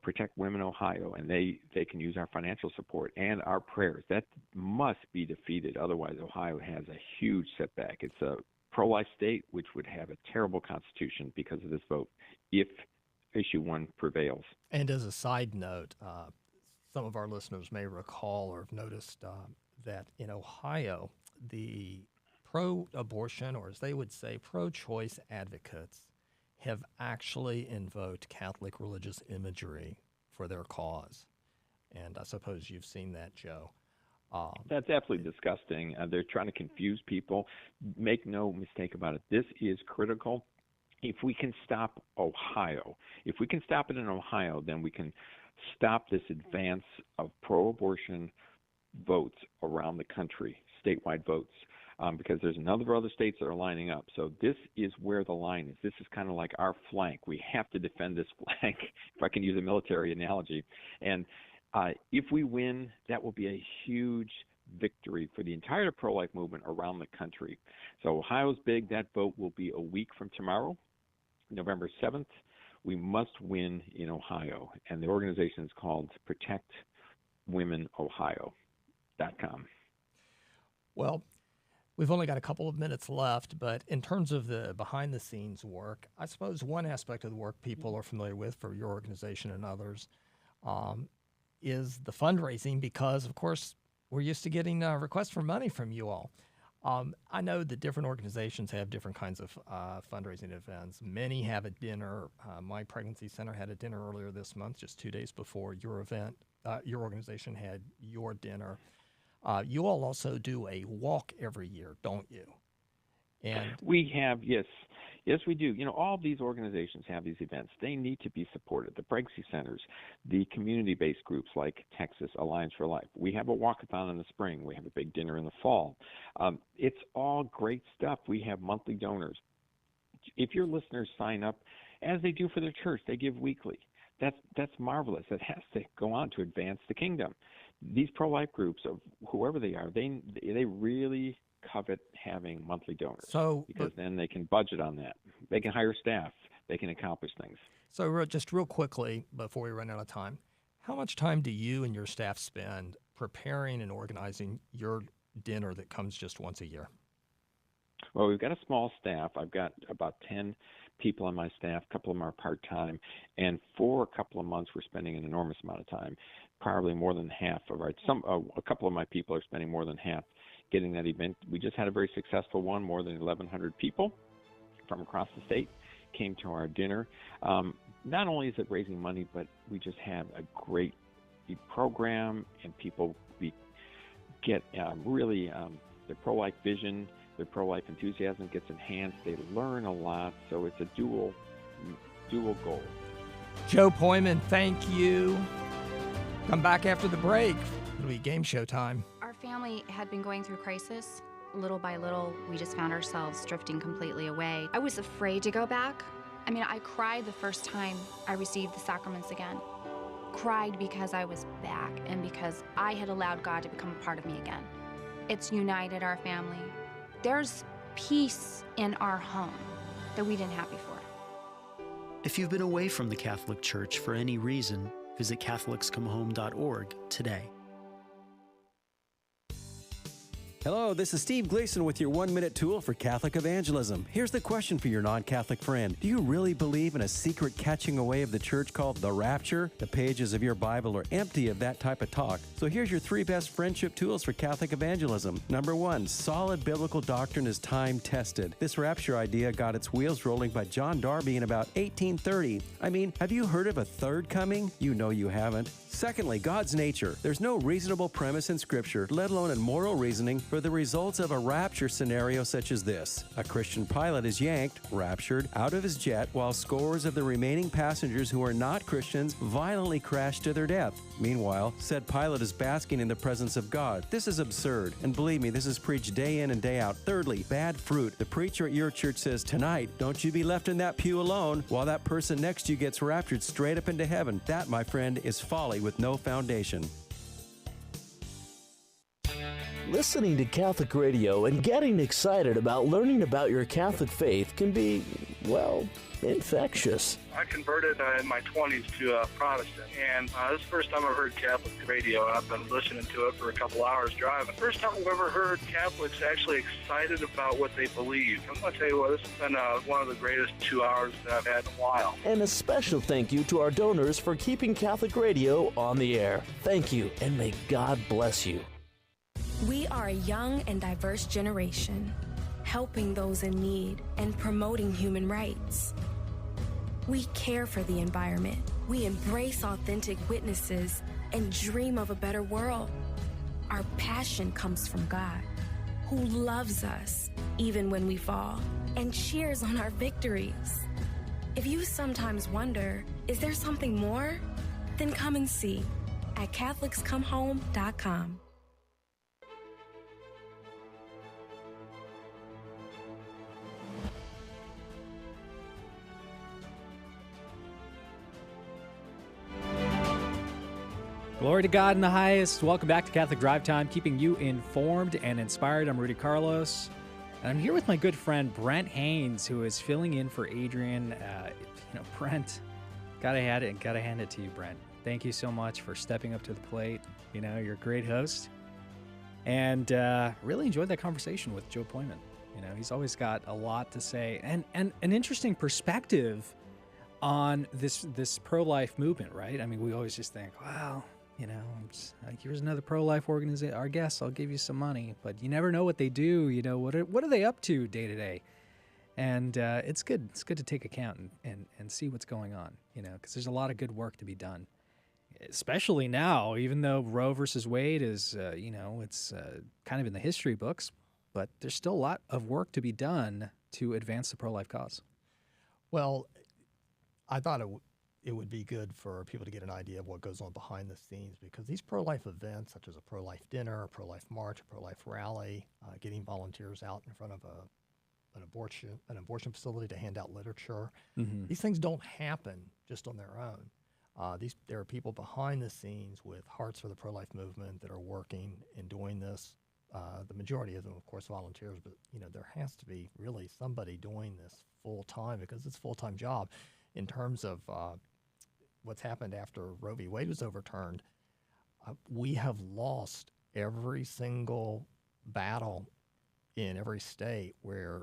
and they can use our financial support and our prayers. That must be defeated. Otherwise, Ohio has a huge setback. It's a pro-life state, which would have a terrible constitution because of this vote if Issue 1 prevails. And as a side note, some of our listeners may recall or have noticed that in Ohio, the pro-abortion, or as they would say, pro-choice advocates have actually invoked Catholic religious imagery for their cause. And I suppose you've seen that, Joe. That's absolutely disgusting. They're trying to confuse people. Make no mistake about it. This is critical. If we can stop Ohio, if we can stop it in Ohio, then we can stop this advance of pro-abortion votes around the country, statewide votes, because there's a number of other states that are lining up. So this is where the line is. This is kind of like our flank. We have to defend this flank, if I can use a military analogy. And if we win, that will be a huge victory for the entire pro-life movement around the country. So Ohio's big. That vote will be a week from tomorrow, November 7th. We must win in Ohio. And the organization is called ProtectWomenOhio.com. Well, we've only got a couple of minutes left, but in terms of the behind-the-scenes work, I suppose one aspect of the work people are familiar with for your organization and others is the fundraising, because, of course, we're used to getting requests for money from you all. I know that different organizations have different kinds of fundraising events. Many have a dinner. My pregnancy center had a dinner earlier this month, just 2 days before your event. Your organization had your dinner. You all also do a walk every year, don't you? And we have, yes, we do. You know, all these organizations have these events. They need to be supported. The pregnancy centers, the community-based groups like Texas Alliance for Life. We have a walkathon in the spring. We have a big dinner in the fall. It's all great stuff. We have monthly donors. If your listeners sign up, as they do for their church, they give weekly. That's marvelous. It has to go on to advance the kingdom. These pro-life groups, of whoever they are, they really covet having monthly donors, because then they can budget on that. They can hire staff. They can accomplish things. So just real quickly, before we run out of time, how much time do you and your staff spend preparing and organizing your dinner that comes just once a year? Well, we've got a small staff. I've got about 10 people on my staff. A couple of them are part-time. And for a couple of months, we're spending an enormous amount of time, probably more than half of a couple of my people are spending more than half getting that event. We just had a very successful one. More than 1,100 people from across the state came to our dinner. Not only is it raising money, but we just have a great program, and people get really their pro-life vision, their pro-life enthusiasm gets enhanced. They learn a lot, so it's a dual goal. Joe Poyman, thank you. Come back after the break. It'll be game show time. Our family had been going through crisis. Little by little, we just found ourselves drifting completely away. I was afraid to go back. I mean, I cried the first time I received the sacraments again. Cried because I was back and because I had allowed God to become a part of me again. It's united our family. There's peace in our home that we didn't have before. If you've been away from the Catholic Church for any reason, visit CatholicsComeHome.org today. Hello, this is Steve Gleason with your 1-minute tool for Catholic evangelism. Here's the question for your non-Catholic friend. Do you really believe in a secret catching away of the church called the rapture? The pages of your Bible are empty of that type of talk. So here's your 3 best friendship tools for Catholic evangelism. Number 1, solid biblical doctrine is time-tested. This rapture idea got its wheels rolling by John Darby in about 1830. I mean, have you heard of a third coming? You know you haven't. Secondly, God's nature. There's no reasonable premise in Scripture, let alone in moral reasoning, for the results of a rapture scenario such as this. A Christian pilot is yanked, raptured, out of his jet while scores of the remaining passengers who are not Christians violently crash to their death. Meanwhile, said pilot is basking in the presence of God. This is absurd, and believe me, this is preached day in and day out. Thirdly, bad fruit. The preacher at your church says, tonight, don't you be left in that pew alone while that person next to you gets raptured straight up into heaven. That, my friend, is folly with no foundation. Listening to Catholic radio and getting excited about learning about your Catholic faith can be, well, infectious. I converted in my 20s to a Protestant, and this is the first time I've heard Catholic radio, and I've been listening to it for a couple hours driving. First time I've ever heard Catholics actually excited about what they believe. I'm going to tell you what, this has been one of the greatest 2 hours that I've had in a while. And a special thank you to our donors for keeping Catholic radio on the air. Thank you, and may God bless you. We are a young and diverse generation, helping those in need and promoting human rights. We care for the environment We embrace authentic witnesses and dream of a better world. Our passion comes from God, who loves us even when we fall and cheers on our victories. If you sometimes wonder, is there something more? Then come and see at CatholicsComeHome.com. Glory to God in the highest. Welcome back to Catholic Drive Time, keeping you informed and inspired. I'm Rudy Carlos, and I'm here with my good friend Brent Haynes, who is filling in for Adrian. Brent, gotta hand it to you, Brent. Thank you so much for stepping up to the plate. You're a great host, and really enjoyed that conversation with Joe Poyman. He's always got a lot to say and an interesting perspective on this pro-life movement, right? I mean, we always just think, wow. Here's another pro-life organization. Our guests, I'll give you some money, but you never know what they do. What are they up to day to day? And it's good. It's good to take account and see what's going on. Because there's a lot of good work to be done, especially now. Even though Roe versus Wade is, it's kind of in the history books, but there's still a lot of work to be done to advance the pro-life cause. Well, I thought it would be good for people to get an idea of what goes on behind the scenes, because these pro-life events, such as a pro-life dinner, a pro-life march, a pro-life rally, getting volunteers out in front of an abortion facility to hand out literature, these things don't happen just on their own. There are people behind the scenes with hearts for the pro-life movement that are working and doing this. The majority of them, of course, volunteers, but there has to be really somebody doing this full time, because it's a full-time job. In terms of what's happened after Roe v. Wade was overturned, we have lost every single battle in every state where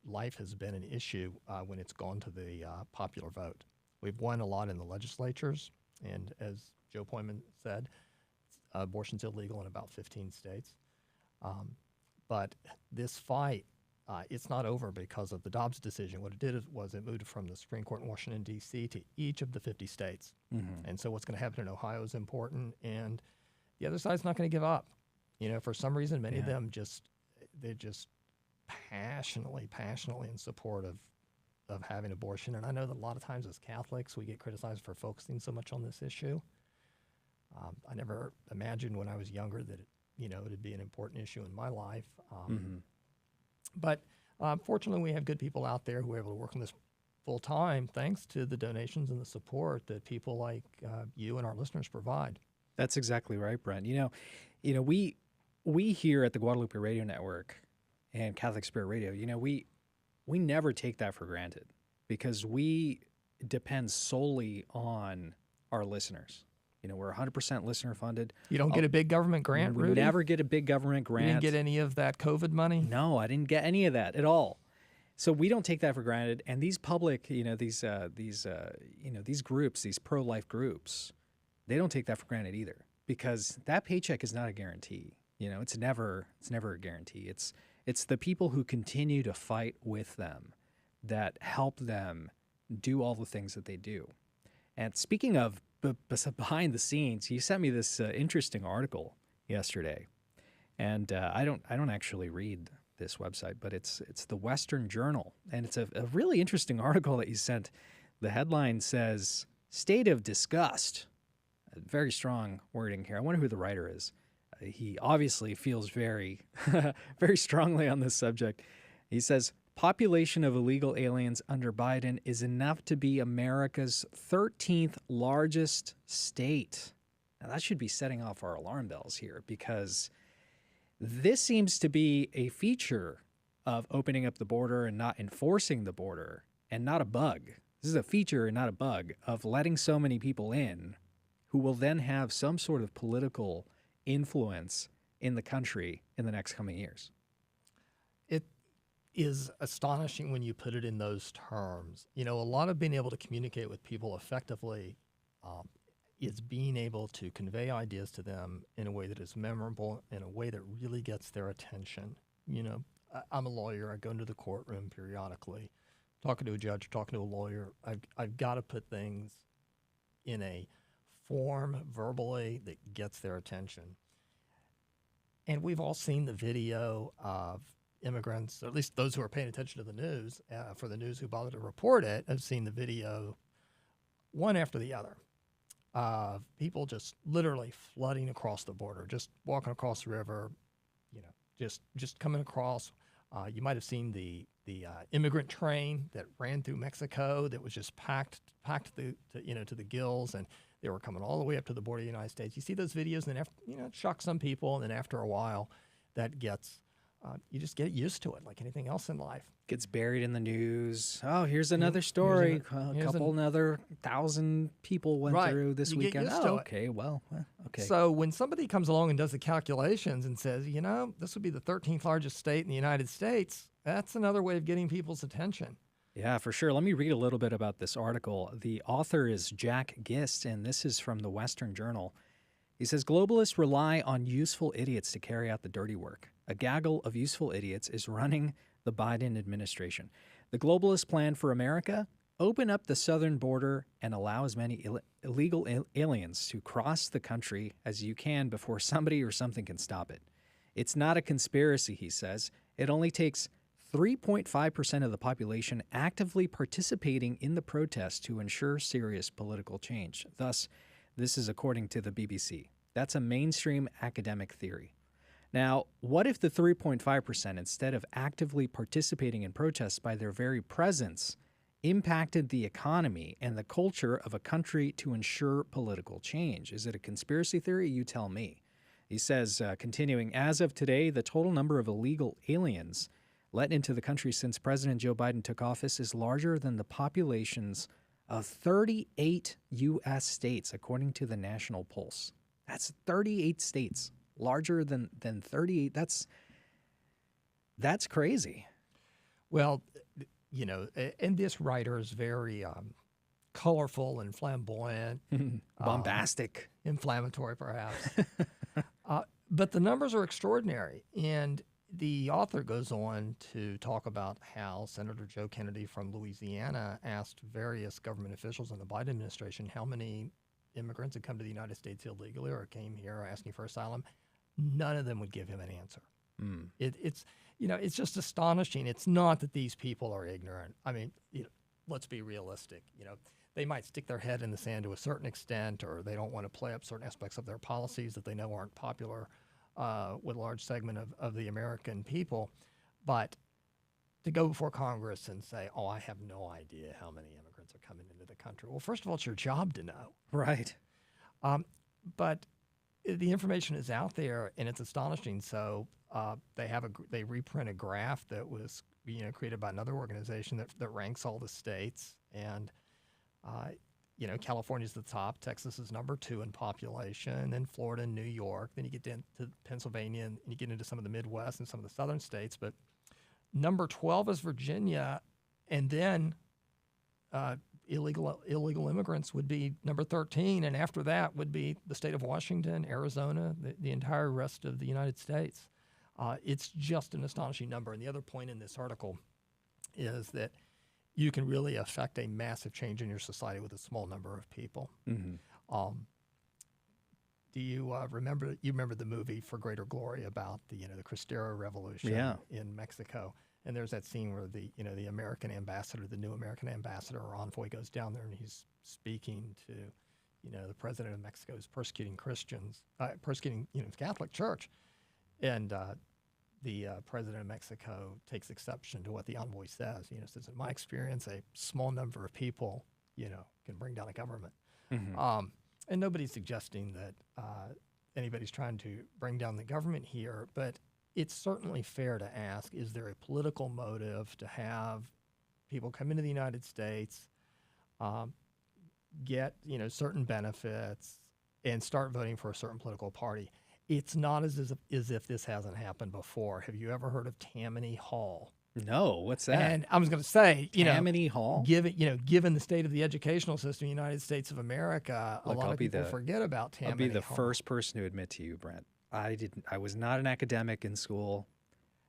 life has been an issue when it's gone to the popular vote. We've won a lot in the legislatures, and as Joe Poyman said, abortion's illegal in about 15 states. But this fight, it's not over because of the Dobbs decision. What it did was it moved from the Supreme Court in Washington, D.C. to each of the 50 states. And so what's going to happen in Ohio is important, and the other side's not going to give up. For some reason, many of them they're just passionately in support of having abortion. And I know that a lot of times as Catholics, we get criticized for focusing so much on this issue. I never imagined when I was younger that it'd be an important issue in my life. But fortunately, we have good people out there who are able to work on this full time, thanks to the donations and the support that people like you and our listeners provide. That's exactly right, Brent. We here at the Guadalupe Radio Network and Catholic Spirit Radio, we never take that for granted, because we depend solely on our listeners. We're 100% listener funded. You don't get a big government grant, We Rudy? never get a big government grant. You didn't get any of that COVID money? No, I didn't get any of that at all. So we don't take that for granted. And these public, these groups, these pro-life groups, they don't take that for granted either, because that paycheck is not a guarantee. It's never a guarantee. It's the people who continue to fight with them that help them do all the things that they do. And speaking of behind the scenes, you sent me this interesting article yesterday, and I don't actually read this website, but it's the Western Journal, and it's a really interesting article that you sent. The headline says "State of Disgust." Very strong wording here. I wonder who the writer is. He obviously feels very very strongly on this subject. He says, population of illegal aliens under Biden is enough to be America's 13th largest state. Now, that should be setting off our alarm bells here, because this seems to be a feature of opening up the border and not enforcing the border, and not a bug. This is a feature and not a bug of letting so many people in who will then have some sort of political influence in the country in the next coming years. It is astonishing when you put it in those terms. A lot of being able to communicate with people effectively is being able to convey ideas to them in a way that is memorable, in a way that really gets their attention. I'm a lawyer. I go into the courtroom periodically, talking to a judge, talking to a lawyer. I've got to put things in a form verbally that gets their attention. And we've all seen the video of immigrants, or at least those who are paying attention to the news, for the news who bother to report it, have seen the video one after the other. People just literally flooding across the border, just walking across the river, just coming across. You might have seen the immigrant train that ran through Mexico that was just packed to the gills, and they were coming all the way up to the border of the United States. You see those videos, and then it shocks some people, and then after a while, that gets you just get used to it, like anything else in life. Gets buried in the news. Oh, here's another story. Another 1,000 people went through this weekend. Okay, okay. So when somebody comes along and does the calculations and says, this would be the 13th largest state in the United States, that's another way of getting people's attention. Yeah, for sure. Let me read a little bit about this article. The author is Jack Gist, and this is from the Western Journal. He says, globalists rely on useful idiots to carry out the dirty work. A gaggle of useful idiots is running the Biden administration. The globalist plan for America? Open up the southern border and allow as many illegal aliens to cross the country as you can before somebody or something can stop it. It's not a conspiracy, he says. It only takes 3.5% of the population actively participating in the protest to ensure serious political change. Thus, this is according to the BBC. That's a mainstream academic theory. Now, what if the 3.5%, instead of actively participating in protests by their very presence, impacted the economy and the culture of a country to ensure political change? Is it a conspiracy theory? You tell me. He says, continuing, as of today, the total number of illegal aliens let into the country since President Joe Biden took office is larger than the populations of 38 U.S. states, according to the National Pulse. That's 38 states. Larger than 38. That's crazy. Well, and this writer is very colorful and flamboyant. Bombastic. Inflammatory, perhaps. But the numbers are extraordinary. And the author goes on to talk about how Senator Joe Kennedy from Louisiana asked various government officials in the Biden administration how many immigrants had come to the United States illegally or came here asking for asylum. None of them would give him an answer. It's just astonishing. It's not that these people are ignorant. I mean, let's be realistic. They might stick their head in the sand to a certain extent, or they don't want to play up certain aspects of their policies that they know aren't popular with a large segment of the American people. But to go before Congress and say, oh, I have no idea how many immigrants are coming into the country. Well, first of all, it's your job to know. Right. But the information is out there, and it's astonishing. So they reprint a graph that was created by another organization that ranks all the states, and California's the top, Texas is number 2 in population, then Florida and New York. Then you get into Pennsylvania, and you get into some of the Midwest and some of the southern states. But number 12 is Virginia, and then illegal immigrants would be number 13, and after that would be the state of Washington, Arizona, the entire rest of the United States. It's just an astonishing number. And the other point in this article is that you can really affect a massive change in your society with a small number of people. Mm-hmm. Do you remember the movie For Greater Glory about the Cristero Revolution in Mexico? And there's that scene where the American ambassador, the new American ambassador or envoy, goes down there and he's speaking to, the president of Mexico is persecuting Christians, persecuting the Catholic Church, and the president of Mexico takes exception to what the envoy says. Says, in my experience, a small number of people, can bring down a government. Mm-hmm. And nobody's suggesting that anybody's trying to bring down the government here, but it's certainly fair to ask, is there a political motive to have people come into the United States, get certain benefits, and start voting for a certain political party? It's not as if this hasn't happened before. Have you ever heard of Tammany Hall? No, what's that? And I was going to say, Tammany Hall. Given the state of the educational system in the United States of America, a lot of people forget about Tammany Hall. I'll be the first person to admit to you, Brent. I was not an academic in school.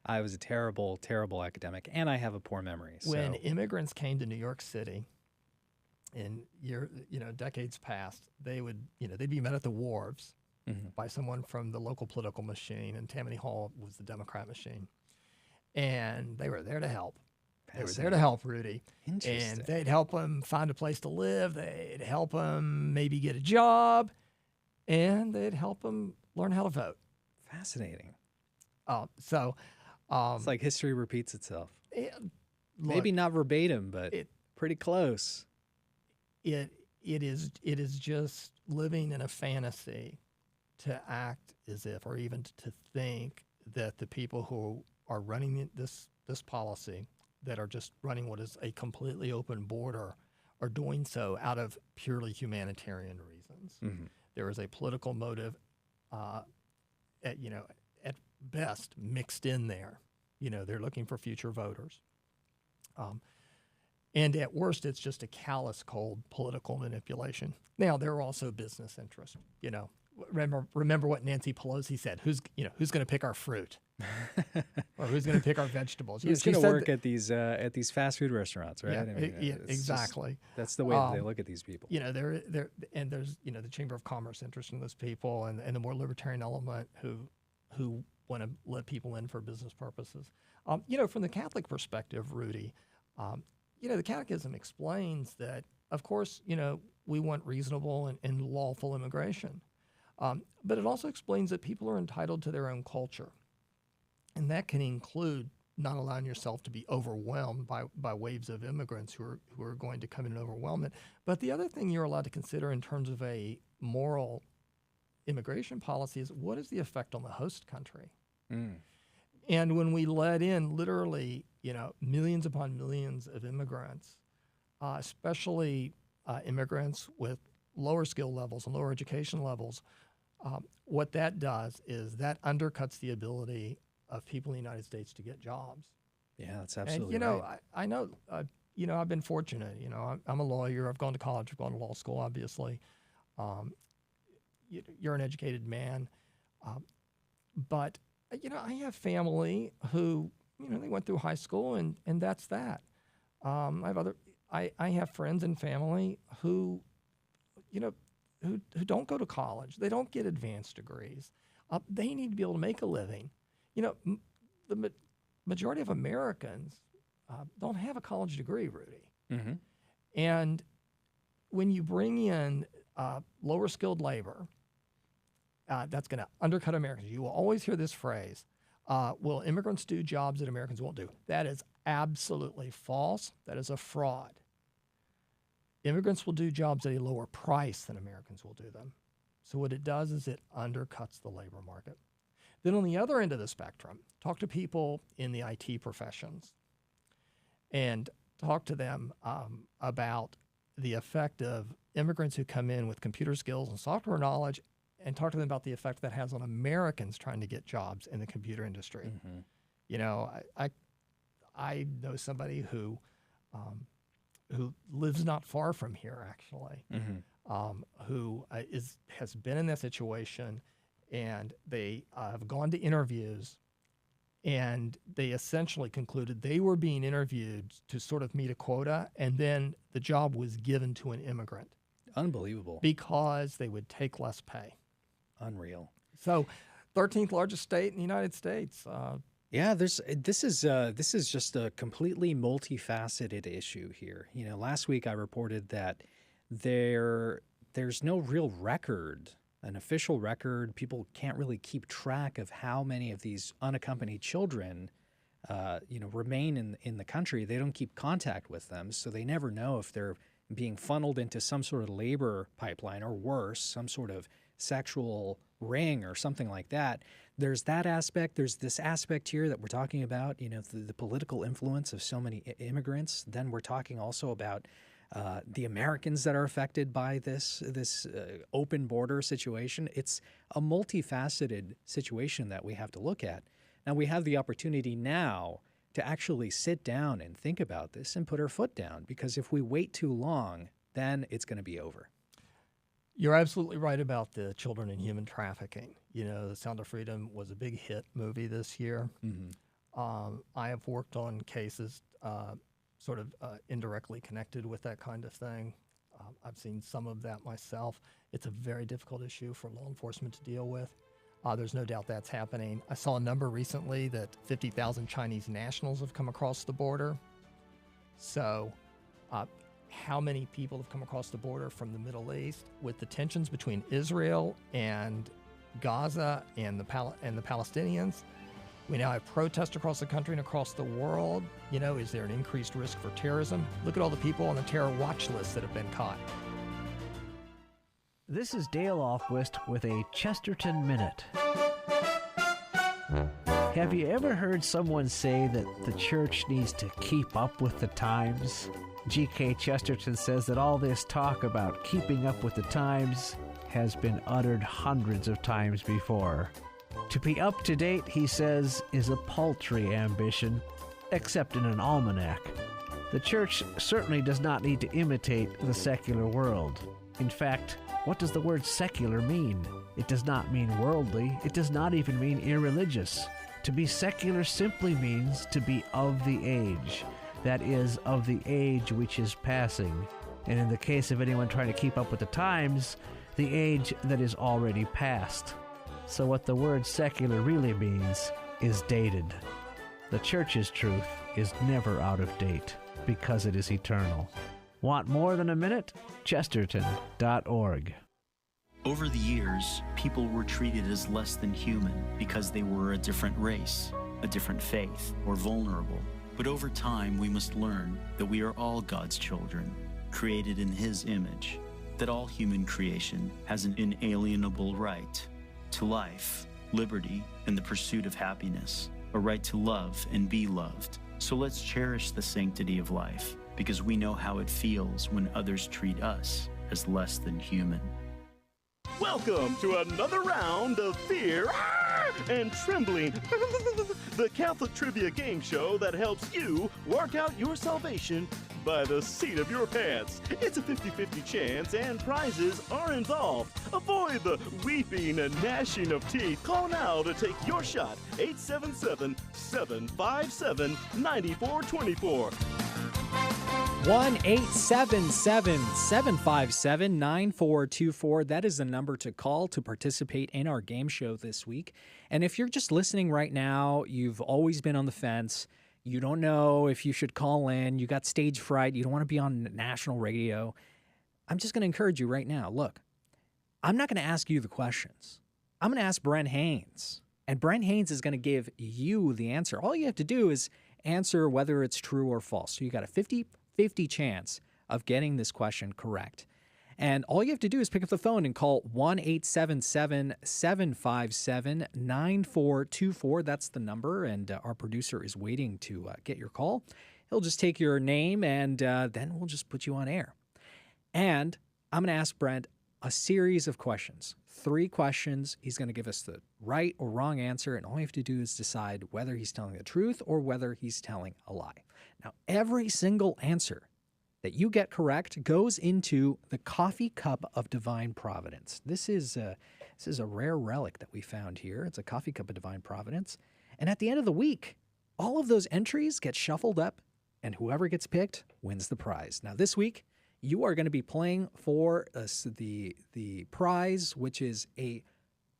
I was a terrible, terrible academic, and I have a poor memory. When immigrants came to New York City in decades past, they'd be met at the wharves by someone from the local political machine, and Tammany Hall was the Democrat machine, and they were there to help. They were there to help Rudy, and they'd help him find a place to live. They'd help him maybe get a job, and they'd help him learn how to vote. Fascinating. It's like history repeats itself. Maybe not verbatim, but pretty close. It is just living in a fantasy to act as if, or even to think that the people who are running this policy, that are just running what is a completely open border, are doing so out of purely humanitarian reasons. There is a political motive, at best, mixed in there. They're looking for future voters. And at worst, it's just a callous, cold political manipulation. Now, there are also business interests. Remember what Nancy Pelosi said: "Who's going to pick our fruit, or who's going to pick our vegetables?" Who's going to work at these fast food restaurants, right? Exactly. That's the way that they look at these people. There's the Chamber of Commerce interest in those people, and the more libertarian element who want to let people in for business purposes. From the Catholic perspective, Rudy, the Catechism explains that, of course, we want reasonable and lawful immigration. But it also explains that people are entitled to their own culture. And that can include not allowing yourself to be overwhelmed by waves of immigrants who are going to come in and overwhelm it. But the other thing you're allowed to consider in terms of a moral immigration policy is, what is the effect on the host country? And when we let in literally, millions upon millions of immigrants, especially immigrants with lower skill levels and lower education levels, what that does is that undercuts the ability of people in the United States to get jobs. Yeah, that's absolutely and, right. I know, I've been fortunate. I'm a lawyer. I've gone to college. I've gone to law school, obviously. You're an educated man. But, I have family who, they went through high school, and that's that. I have friends and family who, who don't go to college. They don't get advanced degrees. They need to be able to make a living. The majority of Americans don't have a college degree, Rudy. And when you bring in lower skilled labor, that's going to undercut Americans. You will always hear this phrase, will immigrants do jobs that Americans won't do? That is absolutely false. That is a fraud. Immigrants will do jobs at a lower price than Americans will do them. So what it does is it undercuts the labor market. Then on the other end of the spectrum, talk to people in the IT professions and talk to them about the effect of immigrants who come in with computer skills and software knowledge, and talk to them about the effect that has on Americans trying to get jobs in the computer industry. I know somebody who lives not far from here, actually, who has been in that situation, and they have gone to interviews, and they essentially concluded they were being interviewed to sort of meet a quota, and then the job was given to an immigrant. Unbelievable. Because they would take less pay. Unreal. So, 13th largest state in the United States. Yeah, this is just a completely multifaceted issue here. Last week I reported that there's no real record, an official record. People can't really keep track of how many of these unaccompanied children, remain in the country. They don't keep contact with them, so they never know if they're being funneled into some sort of labor pipeline, or worse, some sort of sexual ring or something like that. There's that aspect. There's this aspect here that we're talking about, the political influence of so many immigrants. Then we're talking also about the Americans that are affected by this open border situation. It's a multifaceted situation that we have to look at. Now, we have the opportunity now to actually sit down and think about this and put our foot down, because if we wait too long, then it's going to be over. You're absolutely right about the children in human trafficking. The Sound of Freedom was a big hit movie this year. I have worked on cases sort of indirectly connected with that kind of thing. I've seen some of that myself. It's a very difficult issue for law enforcement to deal with. There's no doubt that's happening. I saw a number recently that 50,000 Chinese nationals have come across the border. So how many people have come across the border from the Middle East with the tensions between Israel and Gaza and the Palestinians? We now have protests across the country and across the world. Is there an increased risk for terrorism? Look at all the people on the terror watch list that have been caught. This is Dale Ahlquist with a Chesterton Minute. Have you ever heard someone say that the church needs to keep up with the times? G.K. Chesterton says that all this talk about keeping up with the times has been uttered hundreds of times before. To be up to date, he says, is a paltry ambition, except in an almanac. The church certainly does not need to imitate the secular world. In fact, what does the word secular mean? It does not mean worldly. It does not even mean irreligious. To be secular simply means to be of the age. That is, of the age which is passing. And in the case of anyone trying to keep up with the times, the age that is already past. So what the word secular really means is dated. The church's truth is never out of date because it is eternal. Want more than a minute? Chesterton.org. Over the years, people were treated as less than human because they were a different race, a different faith, or vulnerable. But over time, we must learn that we are all God's children, created in His image, that all human creation has an inalienable right to life, liberty, and the pursuit of happiness, a right to love and be loved. So let's cherish the sanctity of life, because we know how it feels when others treat us as less than human. Welcome to another round of Fear and Trembling, the Catholic trivia game show that helps you work out your salvation by the seat of your pants. It's a 50-50 chance and prizes are involved. Avoid the weeping and gnashing of teeth. Call now to take your shot. 877-757-9424. 1-877-757-9424. That is the number to call to participate in our game show this week. And if you're just listening right now, you've always been on the fence. You don't know if you should call in. You got stage fright. You don't want to be on national radio. I'm just going to encourage you right now. Look, I'm not going to ask you the questions. I'm going to ask Brent Haynes. And Brent Haynes is going to give you the answer. All you have to do is answer whether it's true or false. So you got a 50-50 chance of getting this question correct. And all you have to do is pick up the phone and call 1-877-757-9424. That's the number, and our producer is waiting to get your call. He'll just take your name, and then we'll just put you on air. And I'm going to ask Brent a series of questions. 3 questions. He's going to give us the right or wrong answer, and all you have to do is decide whether he's telling the truth or whether he's telling a lie. Now, every single answer that you get correct goes into the coffee cup of divine providence. This is a rare relic that we found here. It's a coffee cup of divine providence. And at the end of the week, all of those entries get shuffled up, and whoever gets picked wins the prize. Now, this week, you are going to be playing for the prize, which is a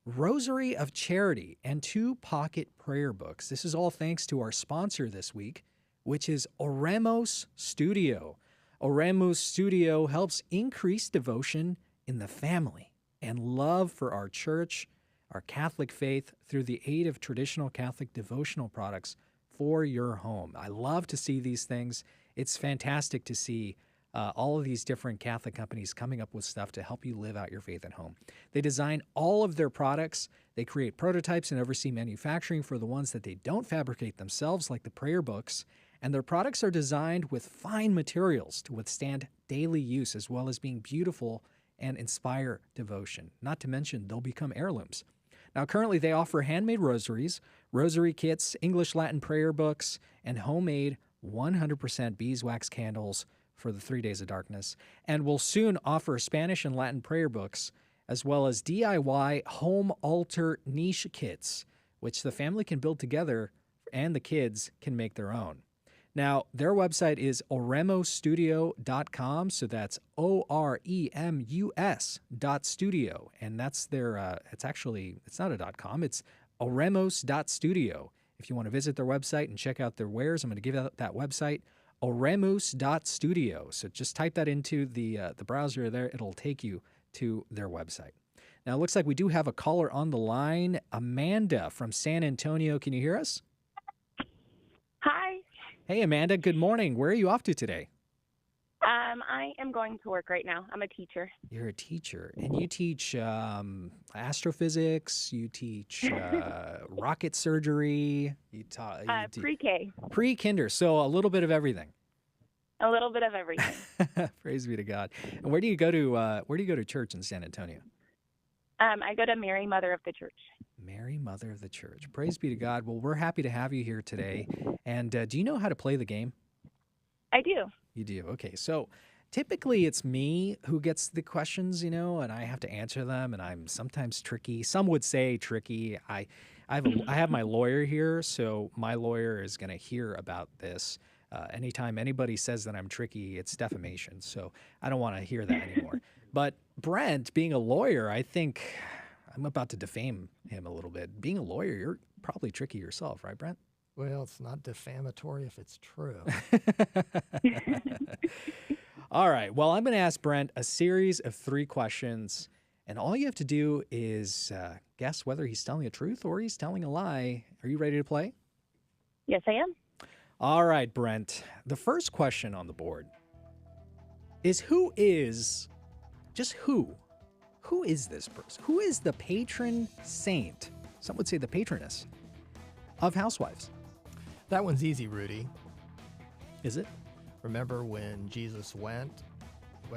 Rosary of Charity and 2 pocket prayer books. This is all thanks to our sponsor this week, which is Oremos Studio. Oremos Studio helps increase devotion in the family and love for our church, our Catholic faith, through the aid of traditional Catholic devotional products for your home. I love to see these things. It's fantastic to see all of these different Catholic companies coming up with stuff to help you live out your faith at home. They design all of their products. They create prototypes and oversee manufacturing for the ones that they don't fabricate themselves, like the prayer books. And their products are designed with fine materials to withstand daily use, as well as being beautiful and inspire devotion. Not to mention, they'll become heirlooms. Now, currently, they offer handmade rosaries, rosary kits, English Latin prayer books, and homemade 100% beeswax candles for the 3 days of darkness, and will soon offer Spanish and Latin prayer books, as well as DIY home altar niche kits, which the family can build together and the kids can make their own. Now, their website is oremostudio.com. So that's OREMUS.studio. And that's their, it's not a .com, it's oremos.studio. If you want to visit their website and check out their wares, I'm going to give out that website, oremus.studio. So just type that into the browser there. It'll take you to their website. Now, it looks like we do have a caller on the line. Amanda from San Antonio. Can you hear us? Hi. Hey, Amanda. Good morning. Where are you off to today? I am going to work right now. I'm a teacher. You're a teacher, and you teach astrophysics. You teach rocket surgery. You Pre-K. Pre-kinder. So a little bit of everything. A little bit of everything. Praise be to God. And where do you go to church in San Antonio? I go to Mary, Mother of the Church. Mary, Mother of the Church. Praise be to God. Well, we're happy to have you here today. And do you know how to play the game? I do. You do. Okay. So typically it's me who gets the questions, and I have to answer them, and I'm sometimes tricky. Some would say tricky. I have my lawyer here, so my lawyer is going to hear about this. Anytime anybody says that I'm tricky, it's defamation. So I don't want to hear that anymore. But Brent, being a lawyer, I think I'm about to defame him a little bit. Being a lawyer, you're probably tricky yourself, right, Brent? Well, it's not defamatory if it's true. All right. Well, I'm going to ask Brent a series of 3 questions, and all you have to do is guess whether he's telling the truth or he's telling a lie. Are you ready to play? Yes, I am. All right, Brent. The first question on the board is who is this person? Who is the patron saint? Some would say the patroness of housewives. That one's easy, Rudy. Is it? Remember when Jesus went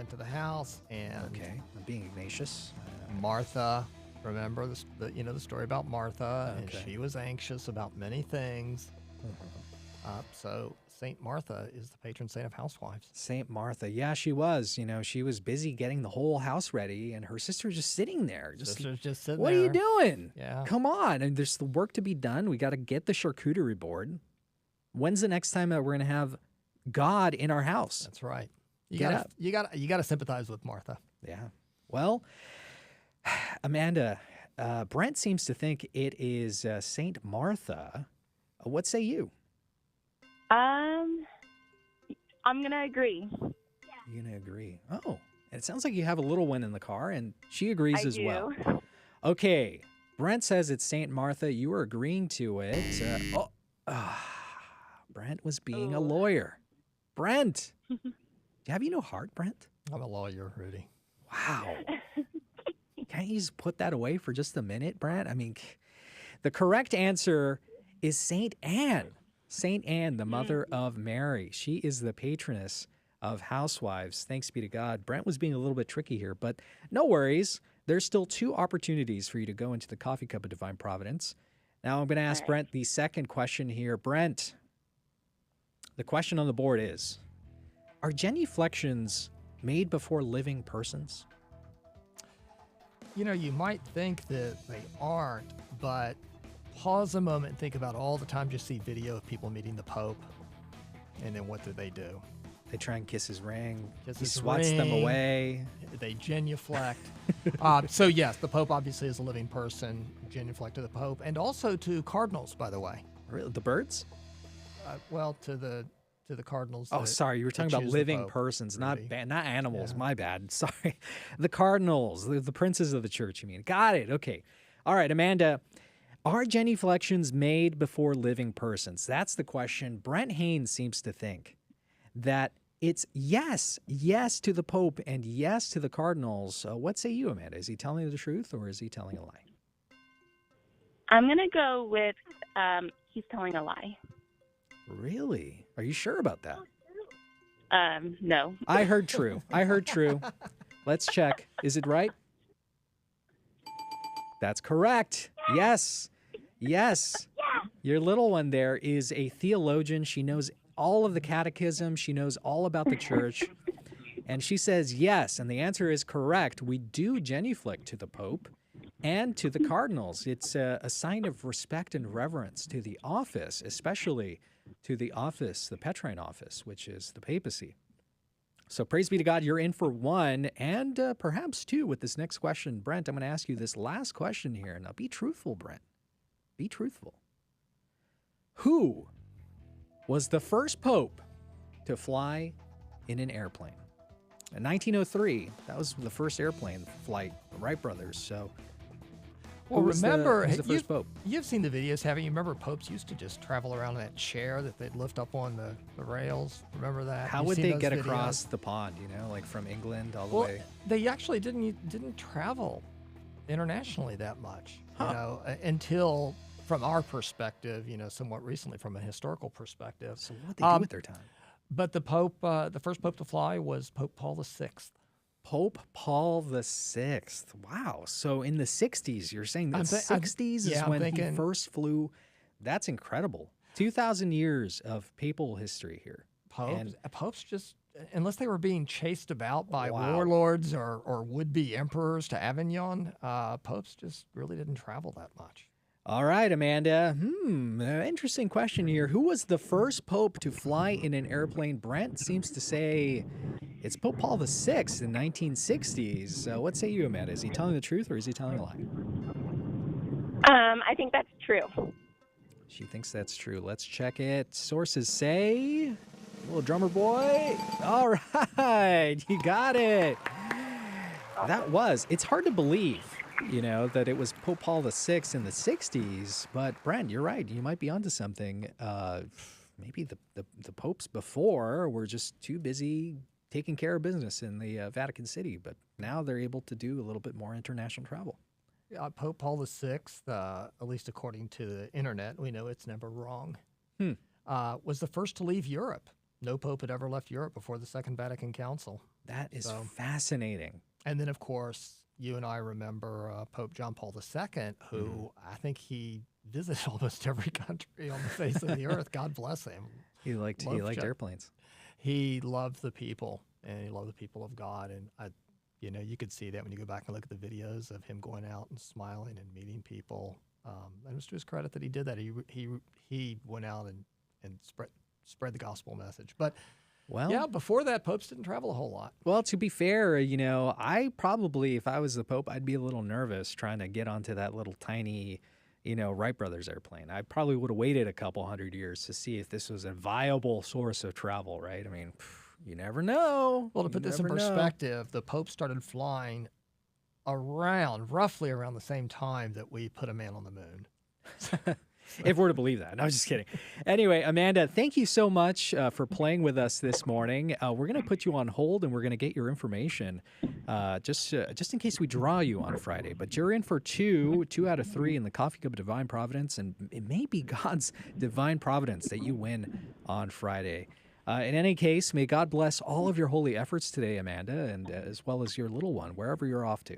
to the house and okay, I'm being Ignatius. Martha, remember the story about Martha, and Okay. she was anxious about many things. So Saint Martha is the patron saint of housewives. Saint Martha, yeah, she was. She was busy getting the whole house ready, and her sister was just sitting there. Sister's just sitting what there. are you doing? Yeah. Come on, and there's the work to be done. We got to get the charcuterie board. When's the next time that we're going to have God in our house? That's right. You gotta sympathize with Martha. Yeah. Well, Amanda, Brent seems to think it is Saint Martha. What say you? I'm gonna agree. You're gonna agree. Oh, and it sounds like you have a little one in the car, and she agrees as well. Okay. Brent says it's Saint Martha. You are agreeing to it. Brent was being a lawyer. Brent, have you no heart, Brent? I'm a lawyer, Rudy. Wow. Can't you just put that away for just a minute, Brent? I mean, the correct answer is Saint Anne. Saint Anne, the mother of Mary. She is the patroness of housewives. Thanks be to God. Brent was being a little bit tricky here, but no worries. There's still 2 opportunities for you to go into the coffee cup of divine providence. Now I'm going to ask Brent the second question here. Brent, the question on the board is, are genuflections made before living persons? You might think that they aren't, but pause a moment and think about all the times you see video of people meeting the Pope, and then what do? They try and kiss his ring. Kiss He his swats them ring. away. They genuflect. So yes, the Pope obviously is a living person. Genuflect to the Pope, and also to cardinals, by the way. Really? The birds? Well, to the cardinals. Oh, sorry. You were talking about living persons, not animals. Yeah. My bad. Sorry. The cardinals, the princes of the church, you mean. Got it. Okay. All right, Amanda. Are genuflections made before living persons? That's the question. Brent Haynes seems to think that it's yes to the Pope and yes to the cardinals. What say you, Amanda? Is he telling the truth or is he telling a lie? I'm going to go with he's telling a lie. Really? Are you sure about that? No. I heard true. Let's check. Is it right? That's correct. Yes. Your little one there is a theologian. She knows all of the catechism. She knows all about the church. And she says yes. And the answer is correct. We do genuflect to the Pope and to the cardinals. It's a sign of respect and reverence to the office, especially to the office, the Petrine office, which is the papacy. So praise be to God, you're in for one and perhaps two with this next question. Brent, I'm going to ask you this last question here. Now be truthful, Brent. Be truthful. Who was the first pope to fly in an airplane? In 1903, that was the first airplane flight, the Wright brothers. So, well, remember, the first pope? You've seen the videos, haven't you? Remember, popes used to just travel around in that chair that they'd lift up on the rails. Remember that? How would they get across the pond? Like from England all the way? They actually didn't travel internationally that much. Until, from our perspective, somewhat recently, from a historical perspective. So what they do with their time? But the Pope, the first Pope to fly was Pope Paul VI. Pope Paul VI. Wow. So in the 60s, you're saying the 60s is when he first flew. That's incredible. 2,000 years of papal history here. Popes just, unless they were being chased about by warlords or would-be emperors to Avignon, popes just really didn't travel that much. All right, Amanda. Interesting question here. Who was the first pope to fly in an airplane? Brent seems to say it's Pope Paul VI in 1960s. So what say you, Amanda? Is he telling the truth or is he telling a lie? I think that's true. She thinks that's true. Let's check it. Sources say, little drummer boy. All right, you got it. It's hard to believe, that it was Pope Paul VI in the 60s. But Brent, you're right. You might be onto something. Maybe the popes before were just too busy taking care of business in the Vatican City. But now they're able to do a little bit more international travel. Pope Paul VI, at least according to the internet, we know it's never wrong, was the first to leave Europe. No pope had ever left Europe before the Second Vatican Council. That is fascinating. And then, of course, you and I remember Pope John Paul II, who I think he visited almost every country on the face of the earth. God bless him. He liked airplanes. He loved the people, and he loved the people of God. And you could see that when you go back and look at the videos of him going out and smiling and meeting people. And it was to his credit that he did that. He went out and spread the gospel message. But before that, popes didn't travel a whole lot. Well, to be fair, I probably, if I was the Pope, I'd be a little nervous trying to get onto that little tiny, Wright brothers airplane. I probably would have waited a couple hundred years to see if this was a viable source of travel, right? I mean, you never know. Well, to put this in perspective, the Pope started flying roughly around the same time that we put a man on the moon. If we're to believe that. No, I'm just kidding. Anyway, Amanda, thank you so much for playing with us this morning. We're going to put you on hold, and we're going to get your information just in case we draw you on Friday. But you're in for two out of three in the Coffee Cup of Divine Providence, and it may be God's divine providence that you win on Friday. In any case, may God bless all of your holy efforts today, Amanda, and as well as your little one, wherever you're off to.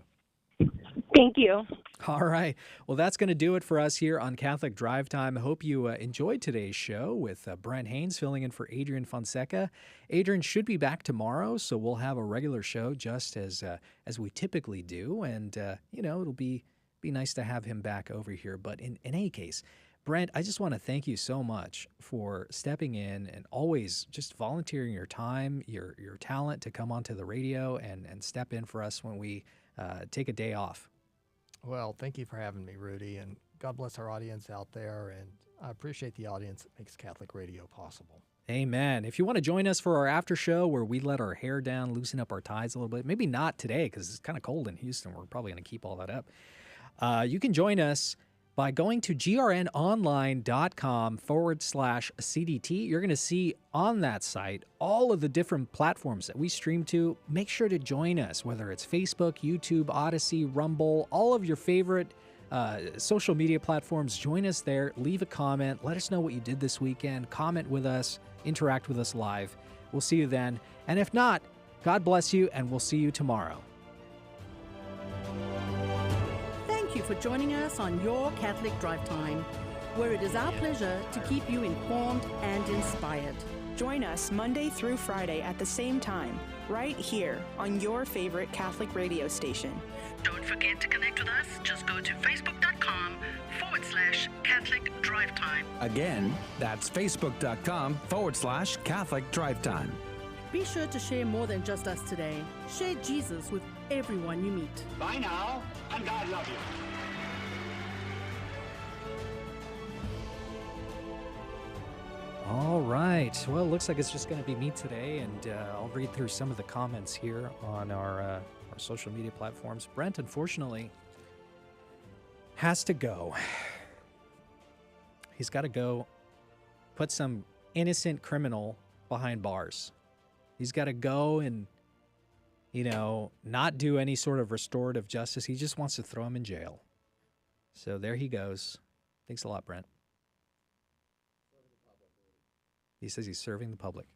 Thank you. All right. Well, that's going to do it for us here on Catholic Drive Time. I hope you enjoyed today's show with Brent Haynes filling in for Adrian Fonseca. Adrian should be back tomorrow, so we'll have a regular show just as we typically do. And, it'll be nice to have him back over here. But in any case, Brent, I just want to thank you so much for stepping in and always just volunteering your time, your talent to come onto the radio and step in for us when we take a day off. Well, thank you for having me, Rudy, and God bless our audience out there, and I appreciate the audience that makes Catholic radio possible. Amen. If you want to join us for our after show where we let our hair down, loosen up our ties a little bit, maybe not today because it's kind of cold in Houston. We're probably going to keep all that up. You can join us by going to grnonline.com/CDT. You're going to see on that site all of the different platforms that we stream to. Make sure to join us, whether it's Facebook, YouTube, Odyssey, Rumble, all of your favorite social media platforms. Join us there. Leave a comment. Let us know what you did this weekend. Comment with us. Interact with us live. We'll see you then. And if not, God bless you, and we'll see you tomorrow. Thank you for joining us on Your Catholic Drive Time, where it is our pleasure to keep you informed and inspired. Join us Monday through Friday at the same time, right here on your favorite Catholic radio station. Don't forget to connect with us. Just go to facebook.com/Catholic Drive Time. Again, that's facebook.com/Catholic Drive Time. Be sure to share more than just us today. Share Jesus with everyone you meet. Bye now, and God love you. All right. Well, it looks like it's just going to be me today, and I'll read through some of the comments here on our social media platforms. Brent, unfortunately, has to go. He's got to go put some innocent criminal behind bars. He's got to go and, not do any sort of restorative justice. He just wants to throw him in jail. So there he goes. Thanks a lot, Brent. He says he's serving the public.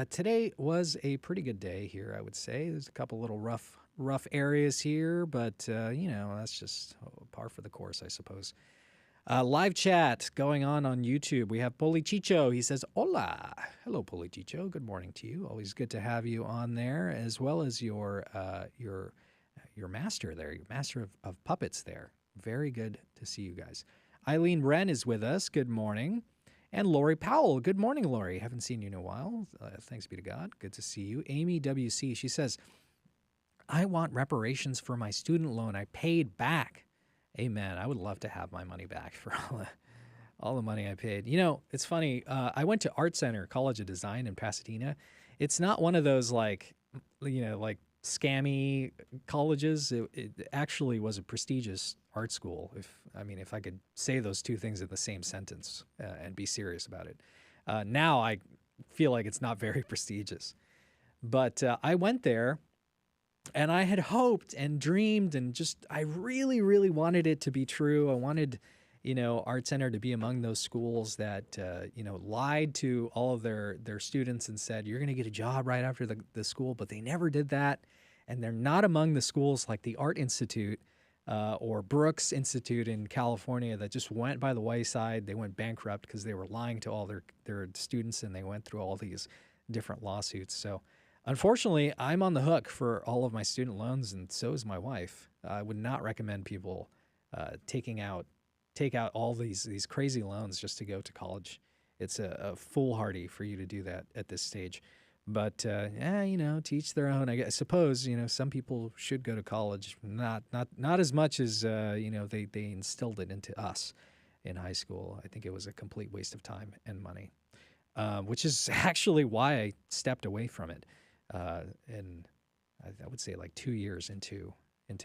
Today was a pretty good day here, I would say. There's a couple little rough areas here, but, that's just par for the course, I suppose. Live chat going on YouTube. We have Poli Chicho. He says, hola. Hello, Poli Chicho. Good morning to you. Always good to have you on there, as well as your master there, your master of puppets there. Very good to see you guys. Eileen Wren is with us. Good morning. And Lori Powell. Good morning, Lori. Haven't seen you in a while. Thanks be to God. Good to see you. Amy WC. She says, I want reparations for my student loan I paid back. Amen. I would love to have my money back for all the money I paid. It's funny. I went to Art Center, College of Design in Pasadena. It's not one of those like scammy colleges. It actually was a prestigious art school. If I could say those two things in the same sentence and be serious about it. Now I feel like it's not very prestigious. But I went there, and I had hoped and dreamed, and I really, really wanted it to be true. I wanted, Art Center to be among those schools that, lied to all of their students and said, you're going to get a job right after the school, but they never did that. And they're not among the schools like the Art Institute or Brooks Institute in California that just went by the wayside. They went bankrupt because they were lying to all their students, and they went through all these different lawsuits. So unfortunately, I'm on the hook for all of my student loans, and so is my wife. I would not recommend people take out all these crazy loans just to go to college. It's a foolhardy for you to do that at this stage. But to each their own. I suppose some people should go to college. Not as much as they instilled it into us in high school. I think it was a complete waste of time and money, which is actually why I stepped away from it. And I would say like 2 years into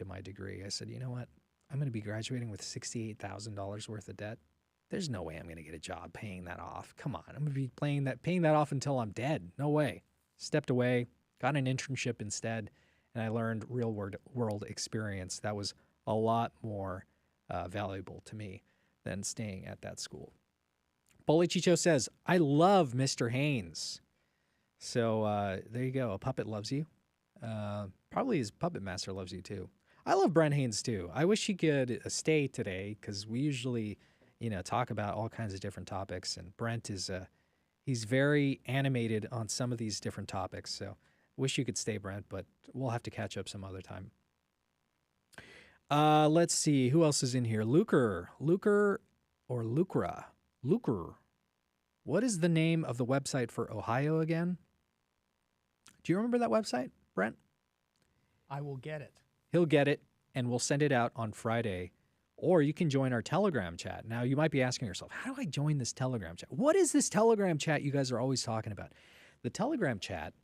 my degree, I said, you know what? I'm going to be graduating with $68,000 worth of debt. There's no way I'm going to get a job paying that off. Come on, I'm going to be paying that off until I'm dead. No way. Stepped away, got an internship instead, and I learned real world experience that was a lot more valuable to me than staying at that school. Poli Chicho says, I love Mr. Haynes. So there you go. A puppet loves you. Probably his puppet master loves you too. I love Brent Haynes too. I wish he could stay today because we usually, talk about all kinds of different topics. And Brent is he's very animated on some of these different topics. So wish you could stay, Brent, but we'll have to catch up some other time. Let's see. Who else is in here? Luker or Lucra? Luker. What is the name of the website for Ohio again? Do you remember that website, Brent? I will get it. He'll get it, and we'll send it out on Friday. Or you can join our Telegram chat. Now, you might be asking yourself, how do I join this Telegram chat? What is this Telegram chat you guys are always talking about? The Telegram chat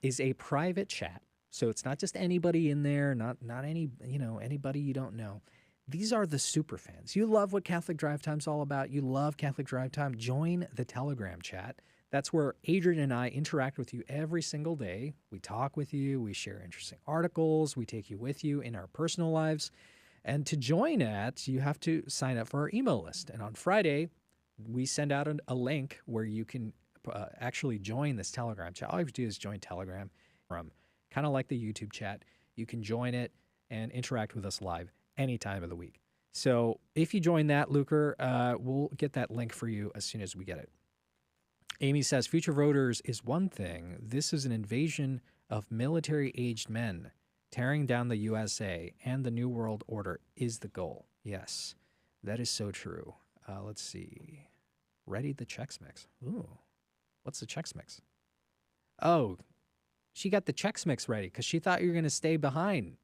is a private chat. So it's not just anybody in there, not any, anybody you don't know. These are the super fans. You love what Catholic Drive Time's all about. You love Catholic Drive Time. Join the Telegram chat. That's where Adrian and I interact with you every single day. We talk with you. We share interesting articles. We take you with you in our personal lives. And to join that, you have to sign up for our email list. And on Friday, we send out a link where you can actually join this Telegram chat. All you have to do is join Telegram, kind of like the YouTube chat. You can join it and interact with us live any time of the week. So if you join that, Luker, we'll get that link for you as soon as we get it. Amy says, future voters is one thing. This is an invasion of military-aged men. Tearing down the USA and the New World Order is the goal. Yes, that is so true. Let's see. Ready the Chex Mix. Ooh, what's the Chex Mix? Oh, she got the Chex Mix ready because she thought you were going to stay behind.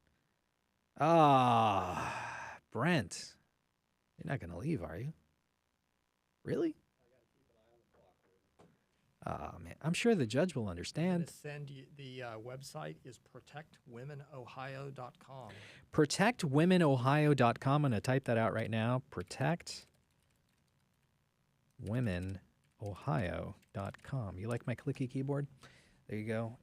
Ah, Brent, you're not going to leave, are you? Really? Oh, man. I'm sure the judge will understand. Send you, the website is protectwomenohio.com. Protectwomenohio.com. I'm going to type that out right now. Protectwomenohio.com. You like my clicky keyboard? There you go.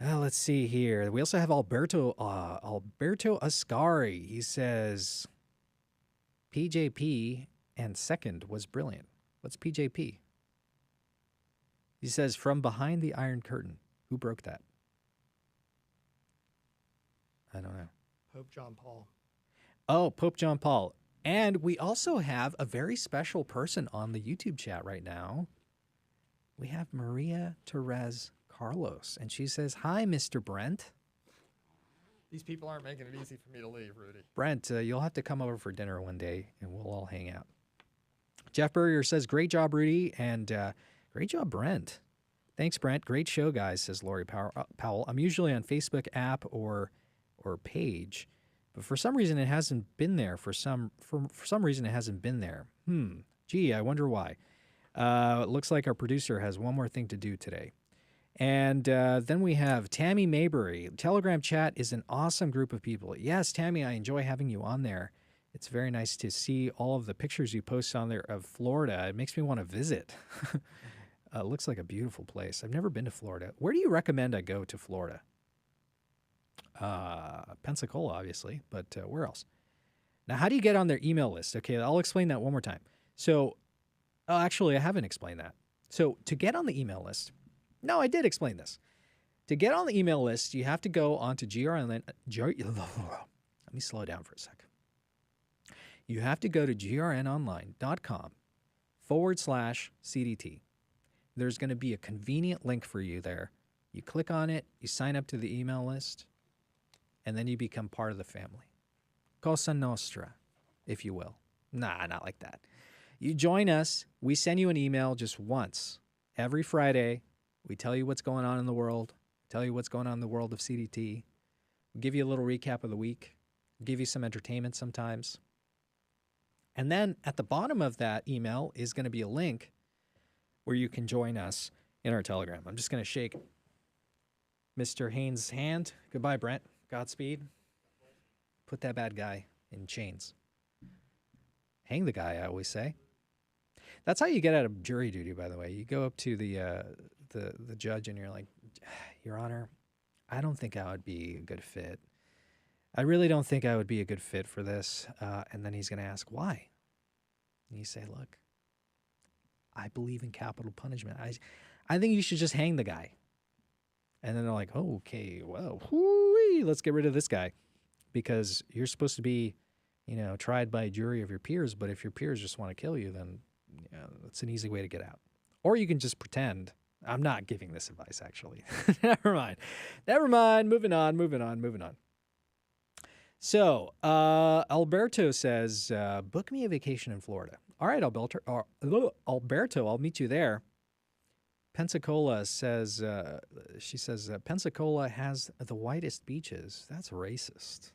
Let's see here. We also have Alberto Ascari. He says, PJP and second was brilliant. What's PJP? He says, from behind the Iron Curtain. Who broke that? I don't know. Pope John Paul. Oh, Pope John Paul. And we also have a very special person on the YouTube chat right now. We have Maria Therese Carlos. And she says, hi, Mr. Brent. These people aren't making it easy for me to leave, Rudy. Brent, you'll have to come over for dinner one day, and we'll all hang out. Jeff Burrier says, great job, Rudy, and great job, Brent. Thanks, Brent. Great show, guys, says Lori Powell. I'm usually on Facebook app or page, but for some reason it hasn't been there. For some reason it hasn't been there. Gee, I wonder why. It looks like our producer has one more thing to do today. And then we have Tammy Maybury. Telegram chat is an awesome group of people. Yes, Tammy, I enjoy having you on there. It's very nice to see all of the pictures you post on there of Florida. It makes me want to visit. It looks like a beautiful place. I've never been to Florida. Where do you recommend I go to Florida? Pensacola, obviously, but where else? Now, how do you get on their email list? Okay, I'll explain that one more time. So, actually, I haven't explained that. So, to get on the email list, no, I did explain this. To get on the email list, you have to go onto GRN. Let me slow down for a sec. You have to go to grnonline.com/CDT. There's going to be a convenient link for you there. You click on it, you sign up to the email list, and then you become part of the family. Cosa Nostra, if you will. Nah, not like that. You join us. We send you an email just once. Every Friday, we tell you what's going on in the world, tell you what's going on in the world of CDT. We give you a little recap of the week, give you some entertainment sometimes. And then at the bottom of that email is going to be a link where you can join us in our Telegram. I'm just going to shake Mr. Haynes' hand. Goodbye, Brent. Godspeed. Put that bad guy in chains. Hang the guy, I always say. That's how you get out of jury duty, by the way. You go up to the judge and you're like, Your Honor, I don't think I would be a good fit. I really don't think I would be a good fit for this. And then he's going to ask, why? And you say, look, I believe in capital punishment. I think you should just hang the guy. And then they're like, oh, okay, well, whoo-wee, let's get rid of this guy. Because you're supposed to be, tried by a jury of your peers. But if your peers just want to kill you, then that's an easy way to get out. Or you can just pretend. I'm not giving this advice, actually. Never mind. Moving on. So, Alberto says, book me a vacation in Florida. All right, Alberto, I'll meet you there. Pensacola says, Pensacola has the whitest beaches. That's racist,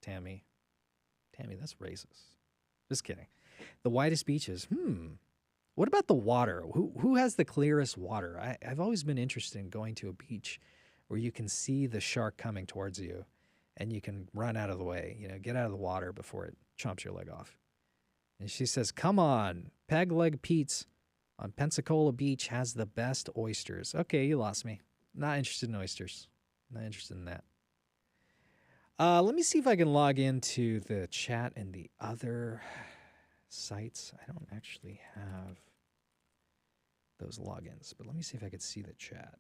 Tammy. Tammy, that's racist. Just kidding. The whitest beaches. What about the water? Who has the clearest water? I've always been interested in going to a beach where you can see the shark coming towards you and you can run out of the way, get out of the water before it chomps your leg off. And she says, come on, Peg Leg Pete's on Pensacola Beach has the best oysters. Okay, you lost me. Not interested in oysters. Not interested in that. Let me see if I can log into the chat and the other sites. I don't actually have those logins, but let me see if I could see the chat.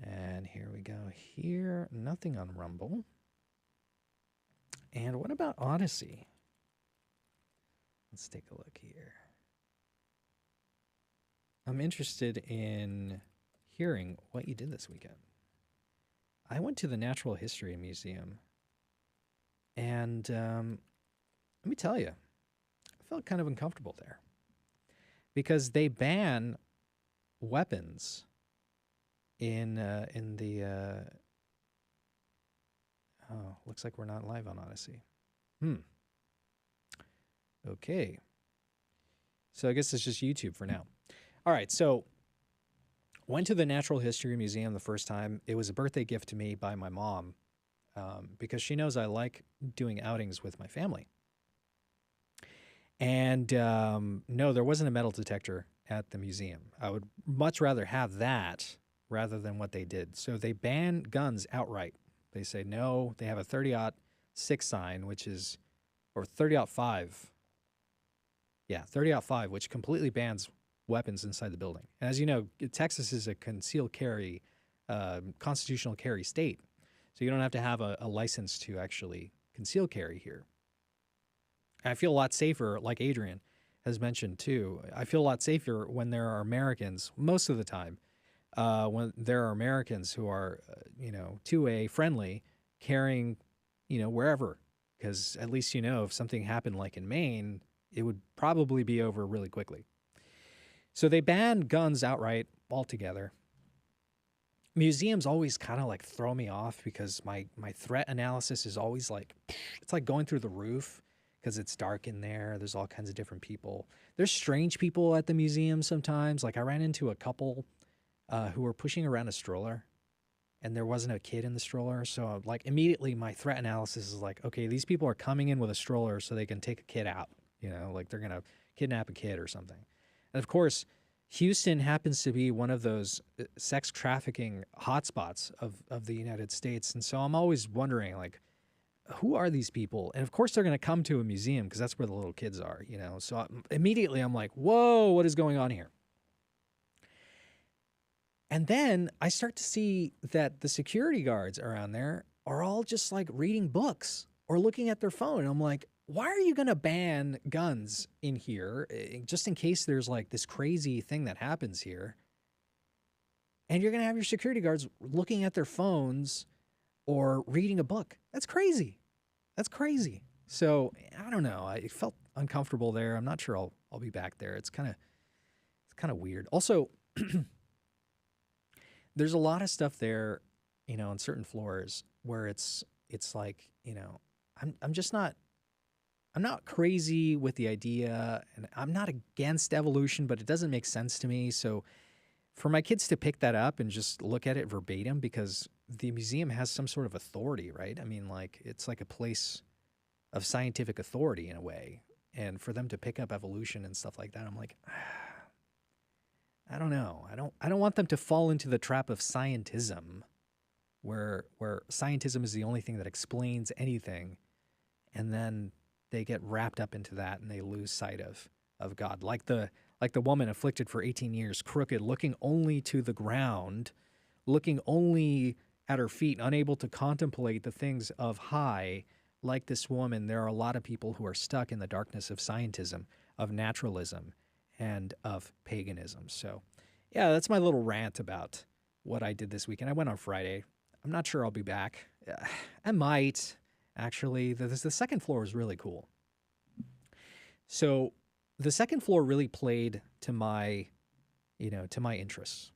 And here we go. Here, nothing on Rumble. And what about Odyssey? Let's take a look here. I'm interested in hearing what you did this weekend. I went to the Natural History Museum, and let me tell you, I felt kind of uncomfortable there because they ban weapons in the. Oh, looks like we're not live on Odyssey. Okay. So I guess it's just YouTube for now. All right, so went to the Natural History Museum the first time. It was a birthday gift to me by my mom because she knows I like doing outings with my family. And no, there wasn't a metal detector at the museum. I would much rather have that rather than what they did. So they ban guns outright. They say no. They have a 30-06 sign, which is, or 30-5. Yeah, 30-5, which completely bans weapons inside the building. And as you know, Texas is a concealed carry, constitutional carry state. So you don't have to have a license to actually conceal carry here. And I feel a lot safer, like Adrian has mentioned too. I feel a lot safer when there are Americans, most of the time, when there are Americans who are, 2A friendly, carrying, wherever. Because at least, if something happened like in Maine, it would probably be over really quickly. So they banned guns outright altogether. Museums always kind of like throw me off because my threat analysis is always like, it's like going through the roof because it's dark in there. There's all kinds of different people. There's strange people at the museum sometimes. Like I ran into a couple who were pushing around a stroller and there wasn't a kid in the stroller. So like immediately my threat analysis is like, okay, these people are coming in with a stroller so they can take a kid out, like they're going to kidnap a kid or something. And of course, Houston happens to be one of those sex trafficking hotspots of the United States. And so I'm always wondering, like, who are these people? And of course, they're going to come to a museum because that's where the little kids are, So immediately I'm like, whoa, what is going on here? And then I start to see that the security guards around there are all just like reading books or looking at their phone. And I'm like, why are you going to ban guns in here just in case there's like this crazy thing that happens here? And you're going to have your security guards looking at their phones or reading a book. That's crazy. That's crazy. So I don't know. I felt uncomfortable there. I'm not sure I'll be back there. It's kind of weird. Also, there's a lot of stuff there, on certain floors where it's like, I'm not crazy with the idea, and I'm not against evolution, but it doesn't make sense to me. So for my kids to pick that up and just look at it verbatim, because the museum has some sort of authority, right? I mean, like, it's like a place of scientific authority in a way. And for them to pick up evolution and stuff like that, I'm like, I don't know. I don't want them to fall into the trap of scientism, where scientism is the only thing that explains anything, and then they get wrapped up into that and they lose sight of God. Like the woman afflicted for 18 years, crooked, looking only to the ground, looking only at her feet, unable to contemplate the things of high. Like this woman, there are a lot of people who are stuck in the darkness of scientism, of naturalism, and of paganism. So, yeah, that's my little rant about what I did this weekend. I went on Friday. I'm not sure I'll be back. I might. Actually, the second floor was really cool. So the second floor really played to my interests.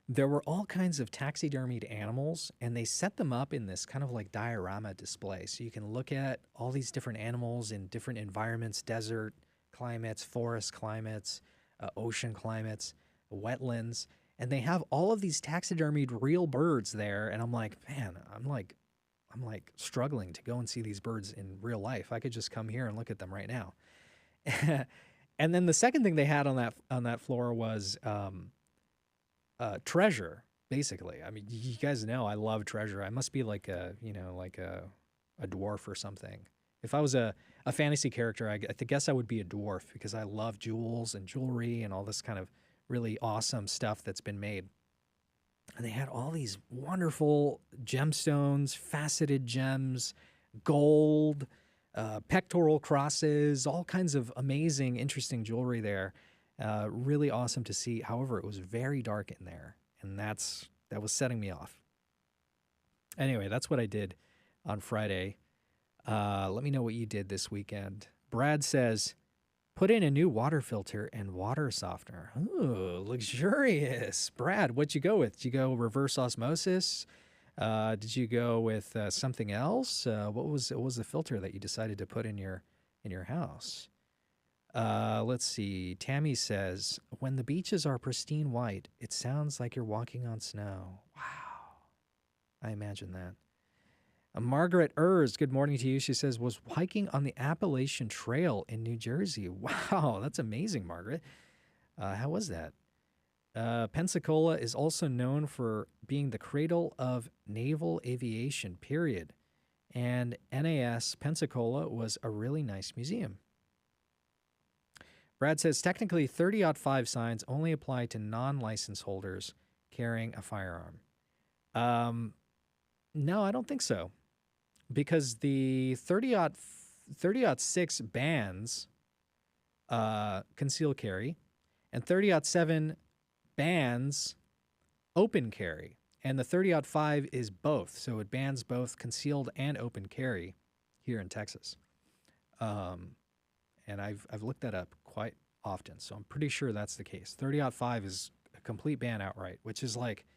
There were all kinds of taxidermied animals, and they set them up in this kind of like diorama display. So you can look at all these different animals in different environments, desert climates, forest climates, ocean climates, wetlands. And they have all of these taxidermied real birds there. And I'm like, man, I'm like struggling to go and see these birds in real life. I could just come here and look at them right now. And then the second thing they had on that floor was treasure, basically. I mean, you guys know I love treasure. I must be like a dwarf or something. If I was a fantasy character, I guess I would be a dwarf because I love jewels and jewelry and all this kind of really awesome stuff that's been made. And they had all these wonderful gemstones, faceted gems, gold, pectoral crosses, all kinds of amazing, interesting jewelry there. Really awesome to see. However, it was very dark in there, and that was setting me off. Anyway, that's what I did on Friday. Let me know what you did this weekend. Brad says, put in a new water filter and water softener. Ooh, luxurious. Brad, what'd you go with? Did you go reverse osmosis? Did you go with something else? What was the filter that you decided to put in your house? Let's see. Tammy says, when the beaches are pristine white, it sounds like you're walking on snow. Wow. I imagine that. Margaret Ers, good morning to you. She says, was hiking on the Appalachian Trail in New Jersey. Wow, that's amazing, Margaret. How was that? Pensacola is also known for being the cradle of naval aviation, period. And NAS Pensacola was a really nice museum. Brad says, technically 30-05 signs only apply to non-license holders carrying a firearm. No, I don't think so. Because the 30-06 bans concealed carry, and 30-07 bans open carry, and the 30-05 is both. So it bans both concealed and open carry here in Texas. And I've looked that up quite often, so I'm pretty sure that's the case. 30-05 is a complete ban outright, which is like,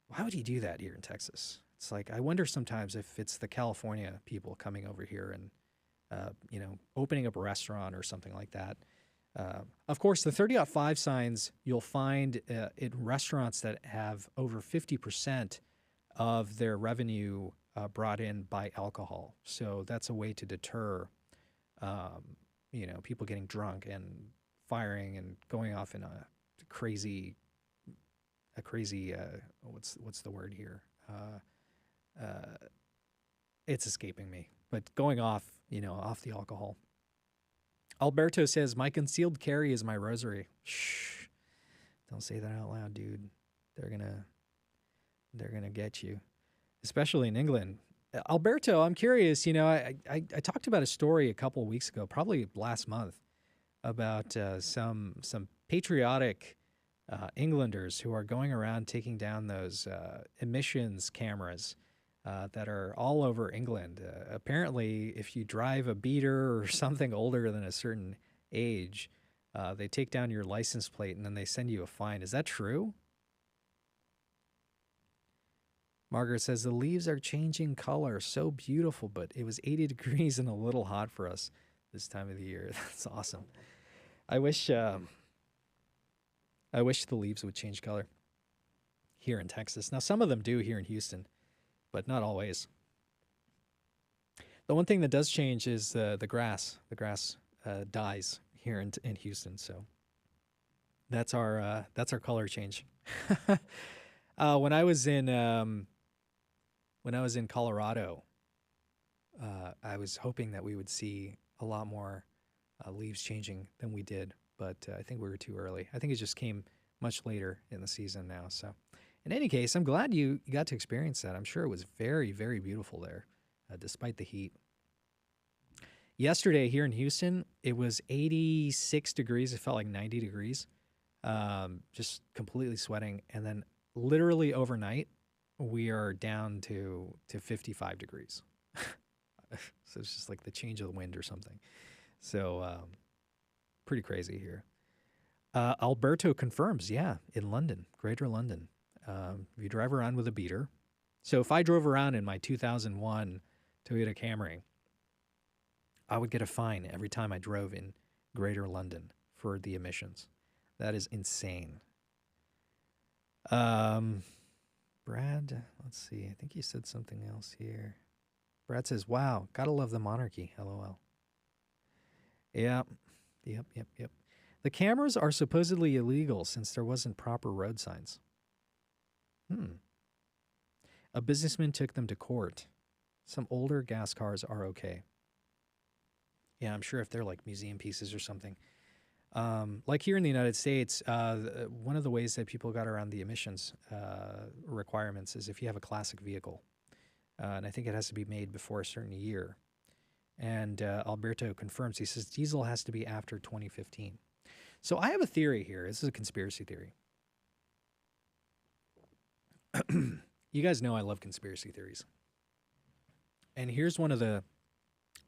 why would you do that here in Texas? It's like, I wonder sometimes if it's the California people coming over here and, opening up a restaurant or something like that. Of course, the 30-05 signs you'll find in restaurants that have over 50% of their revenue brought in by alcohol. So that's a way to deter, people getting drunk and firing and going off in a crazy, what's the word here? It's escaping me, but going off, off the alcohol. Alberto says, my concealed carry is my rosary. Shh. Don't say that out loud, dude. They're gonna get you, especially in England. Alberto, I'm curious, I talked about a story a couple of weeks ago, probably last month, about some patriotic Englanders who are going around taking down those emissions cameras that are all over England. Apparently, if you drive a beater or something older than a certain age, they take down your license plate and then they send you a fine. Is that true? Margaret says, the leaves are changing color. So beautiful, but it was 80 degrees and a little hot for us this time of the year. That's awesome. I wish the leaves would change color here in Texas. Now, some of them do here in Houston, but not always. The one thing that does change is the grass. The grass dies here in Houston, so that's our color change. When I was in Colorado, I was hoping that we would see a lot more leaves changing than we did, but I think we were too early. I think it just came much later in the season now. So in any case, I'm glad you got to experience that. I'm sure it was very, very beautiful there, despite the heat. Yesterday here in Houston, it was 86 degrees. It felt like 90 degrees, just completely sweating. And then literally overnight, we are down to 55 degrees. So it's just like the change of the wind or something. So pretty crazy here. Alberto confirms, yeah, in London, Greater London. If you drive around with a beater. So if I drove around in my 2001 Toyota Camry, I would get a fine every time I drove in Greater London for the emissions. That is insane. Brad, let's see. I think you said something else here. Brad says, wow, gotta love the monarchy, LOL. Yep. The cameras are supposedly illegal since there wasn't proper road signs. A businessman took them to court. Some older gas cars are okay. Yeah, I'm sure if they're like museum pieces or something. Like here in the United States, one of the ways that people got around the emissions requirements is if you have a classic vehicle. And I think it has to be made before a certain year. And Alberto confirms. He says diesel has to be after 2015. So I have a theory here. This is a conspiracy theory. You guys know I love conspiracy theories. And here's one of the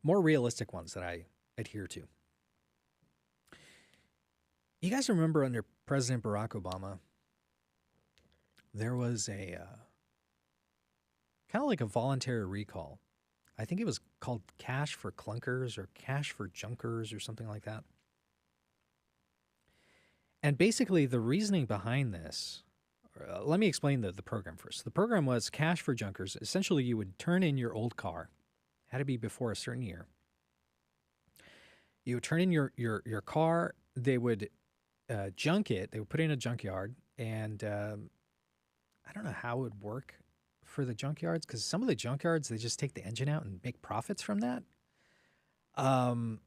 more realistic ones that I adhere to. You guys remember under President Barack Obama, there was a kind of like a voluntary recall. I think it was called cash for clunkers or cash for junkers or something like that. And basically the reasoning behind this, let me explain the program first. The program was cash for junkers. Essentially, you would turn in your old car. Had to be before a certain year. You would turn in your car. They would junk it. They would put it in a junkyard. And I don't know how it would work for the junkyards, because some of the junkyards, they just take the engine out and make profits from that. And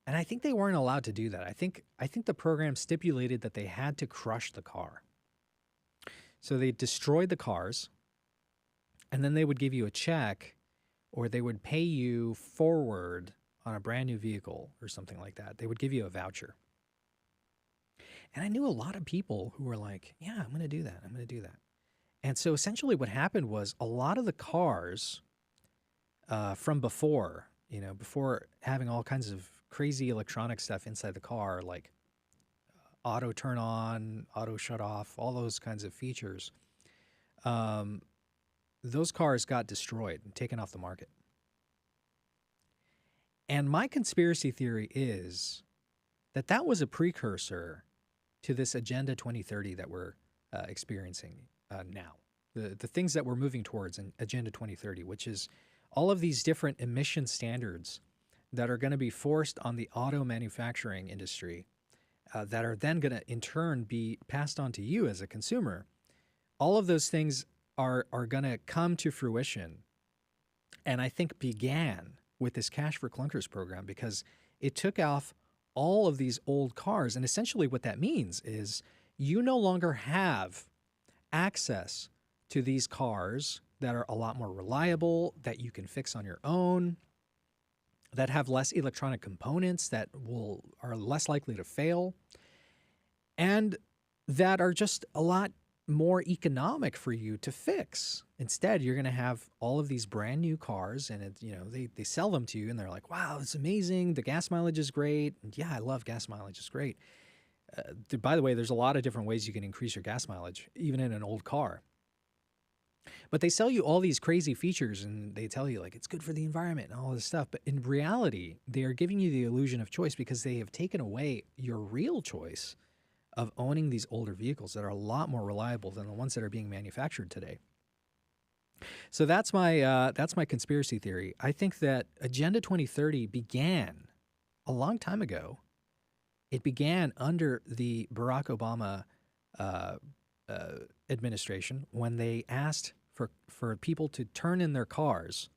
I think they weren't allowed to do that. I think the program stipulated that they had to crush the car. So they destroyed the cars, and then they would give you a check, or they would pay you forward on a brand new vehicle or something like that. They would give you a voucher. And I knew a lot of people who were like, yeah, I'm going to do that. I'm going to do that. And so essentially what happened was a lot of the cars from before, before having all kinds of crazy electronic stuff inside the car, like auto turn on, auto shut off, all those kinds of features, those cars got destroyed and taken off the market. And my conspiracy theory is that that was a precursor to this Agenda 2030 that we're experiencing now. The things that we're moving towards in Agenda 2030, which is all of these different emission standards that are going to be forced on the auto manufacturing industry, that are then going to, in turn, be passed on to you as a consumer. All of those things are going to come to fruition, and I think began with this Cash for Clunkers program, because it took off all of these old cars. And essentially what that means is you no longer have access to these cars that are a lot more reliable, that you can fix on your own, that have less electronic components, that are less likely to fail, and that are just a lot more economic for you to fix. Instead, you're going to have all of these brand new cars, and they sell them to you, and they're like, wow, it's amazing. The gas mileage is great. And yeah, I love gas mileage. It's great. By the way, there's a lot of different ways you can increase your gas mileage, even in an old car. But they sell you all these crazy features, and they tell you, like, it's good for the environment and all this stuff. But in reality, they are giving you the illusion of choice, because they have taken away your real choice of owning these older vehicles that are a lot more reliable than the ones that are being manufactured today. So that's my conspiracy theory. I think that Agenda 2030 began a long time ago. It began under the Barack Obama administration, when they asked for people to turn in their cars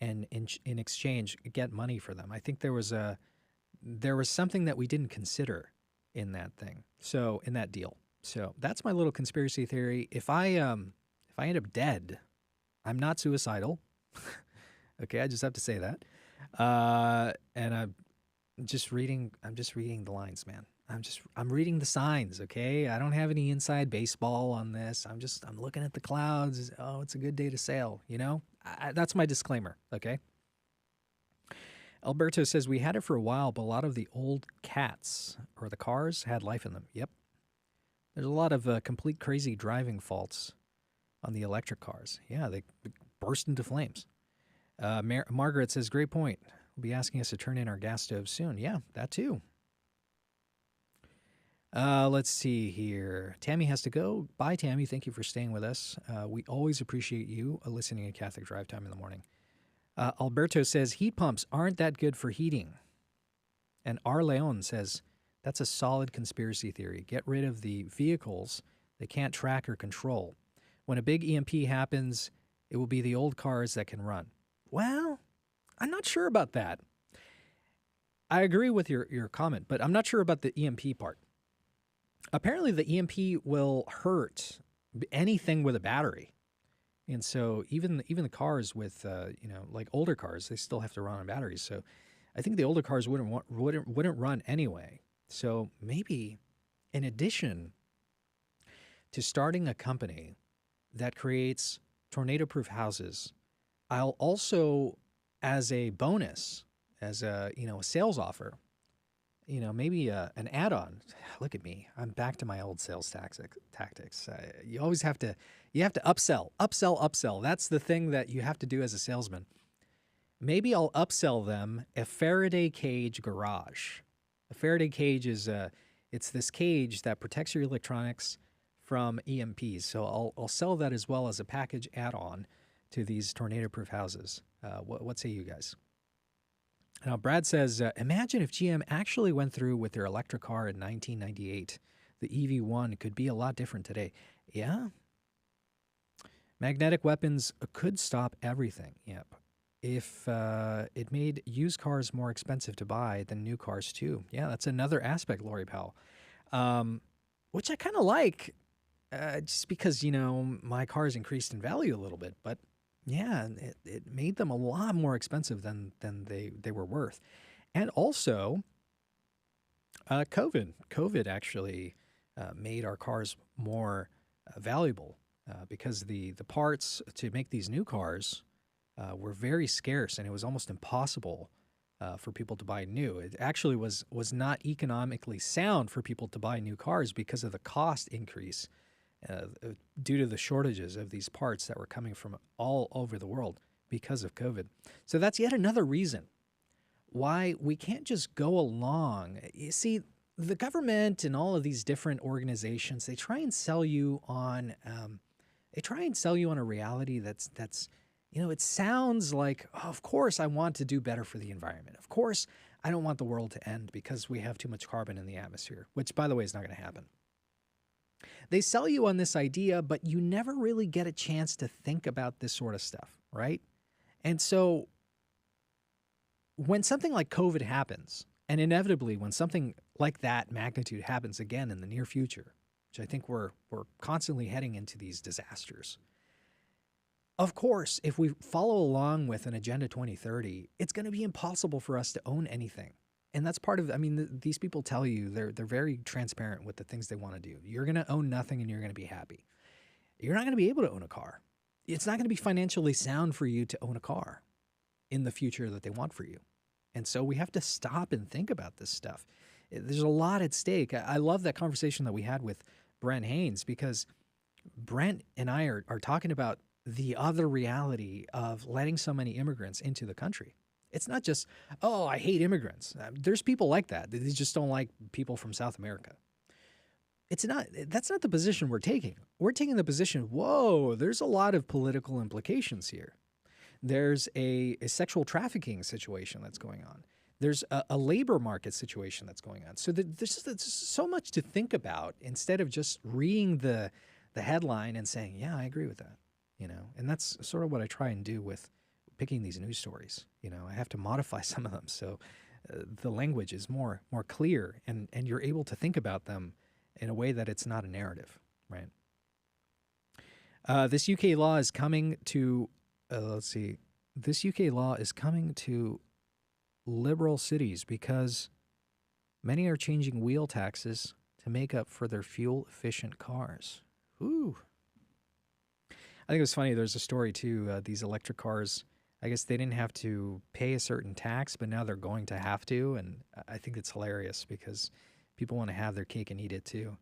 and in exchange get money for them. I think there was something that we didn't consider in that thing. So in that deal. So that's my little conspiracy theory. If I end up dead, I'm not suicidal. Okay, I just have to say that. And I'm just reading the lines, man. I'm reading the signs, okay? I don't have any inside baseball on this. I'm looking at the clouds. Oh, it's a good day to sail, that's my disclaimer, okay? Alberto says, we had it for a while, but a lot of the old cats or the cars had life in them. Yep. There's a lot of complete crazy driving faults on the electric cars. Yeah, they burst into flames. Margaret says, great point. Will be asking us to turn in our gas stove soon. Yeah, that too. Let's see here. Tammy has to go. Bye, Tammy. Thank you for staying with us. We always appreciate you listening to Catholic Drive Time in the morning. Alberto says, heat pumps aren't that good for heating. And R. Leon says, that's a solid conspiracy theory. Get rid of the vehicles they can't track or control. When a big EMP happens, it will be the old cars that can run. Well, I'm not sure about that. I agree with your comment, but I'm not sure about the EMP part. Apparently, the EMP will hurt anything with a battery. And so even the cars with like older cars, they still have to run on batteries. So I think the older cars wouldn't run anyway. So maybe in addition to starting a company that creates tornado-proof houses, I'll also, as a bonus, as a sales offer, maybe an add-on. Look at me, I'm back to my old sales tactics. You always have to upsell. That's the thing that you have to do as a salesman. Maybe I'll upsell them a Faraday cage garage. A Faraday cage is it's this cage that protects your electronics from EMPs. So I'll sell that as well as a package add-on to these tornado-proof houses. What say you guys? Now, Brad says, imagine if GM actually went through with their electric car in 1998. The EV1 could be a lot different today. Yeah. Magnetic weapons could stop everything. Yep. If it made used cars more expensive to buy than new cars too. Yeah, that's another aspect, Lori Powell, which I kind of like. Just because, my cars increased in value a little bit, but yeah, it made them a lot more expensive than they were worth. And also, COVID actually made our cars more valuable because the parts to make these new cars were very scarce, and it was almost impossible for people to buy new. It actually was not economically sound for people to buy new cars because of the cost increase due to the shortages of these parts that were coming from all over the world because of COVID. So that's yet another reason why we can't just go along. You see, the government and all of these different organizations, they try and sell you on a reality that's it sounds like, oh, of course I want to do better for the environment. Of course I don't want the world to end because we have too much carbon in the atmosphere, which, by the way, is not going to happen. They sell you on this idea, but you never really get a chance to think about this sort of stuff, right? And so when something like COVID happens, and inevitably when something like that magnitude happens again in the near future, which I think we're constantly heading into these disasters, of course, if we follow along with an Agenda 2030, it's going to be impossible for us to own anything. And that's part of, these people tell you, they're very transparent with the things they want to do. You're going to own nothing and you're going to be happy. You're not going to be able to own a car. It's not going to be financially sound for you to own a car in the future that they want for you. And so we have to stop and think about this stuff. There's a lot at stake. I love that conversation that we had with Brent Haynes, because Brent and I are talking about the other reality of letting so many immigrants into the country. It's not just, oh, I hate immigrants. There's people like that. They just don't like people from South America. That's not the position we're taking. We're taking the position, whoa, there's a lot of political implications here. There's a sexual trafficking situation that's going on. There's a labor market situation that's going on. So there's so much to think about instead of just reading the headline and saying, yeah, I agree with that. And that's sort of what I try and do with picking these news stories. I have to modify some of them so the language is more clear and you're able to think about them in a way that it's not a narrative, right? This UK law is coming to, this UK law is coming to liberal cities because many are changing wheel taxes to make up for their fuel-efficient cars. Ooh. I think it was funny. There's a story, too. These electric cars, I guess they didn't have to pay a certain tax, but now they're going to have to. And I think it's hilarious because people want to have their cake and eat it, too.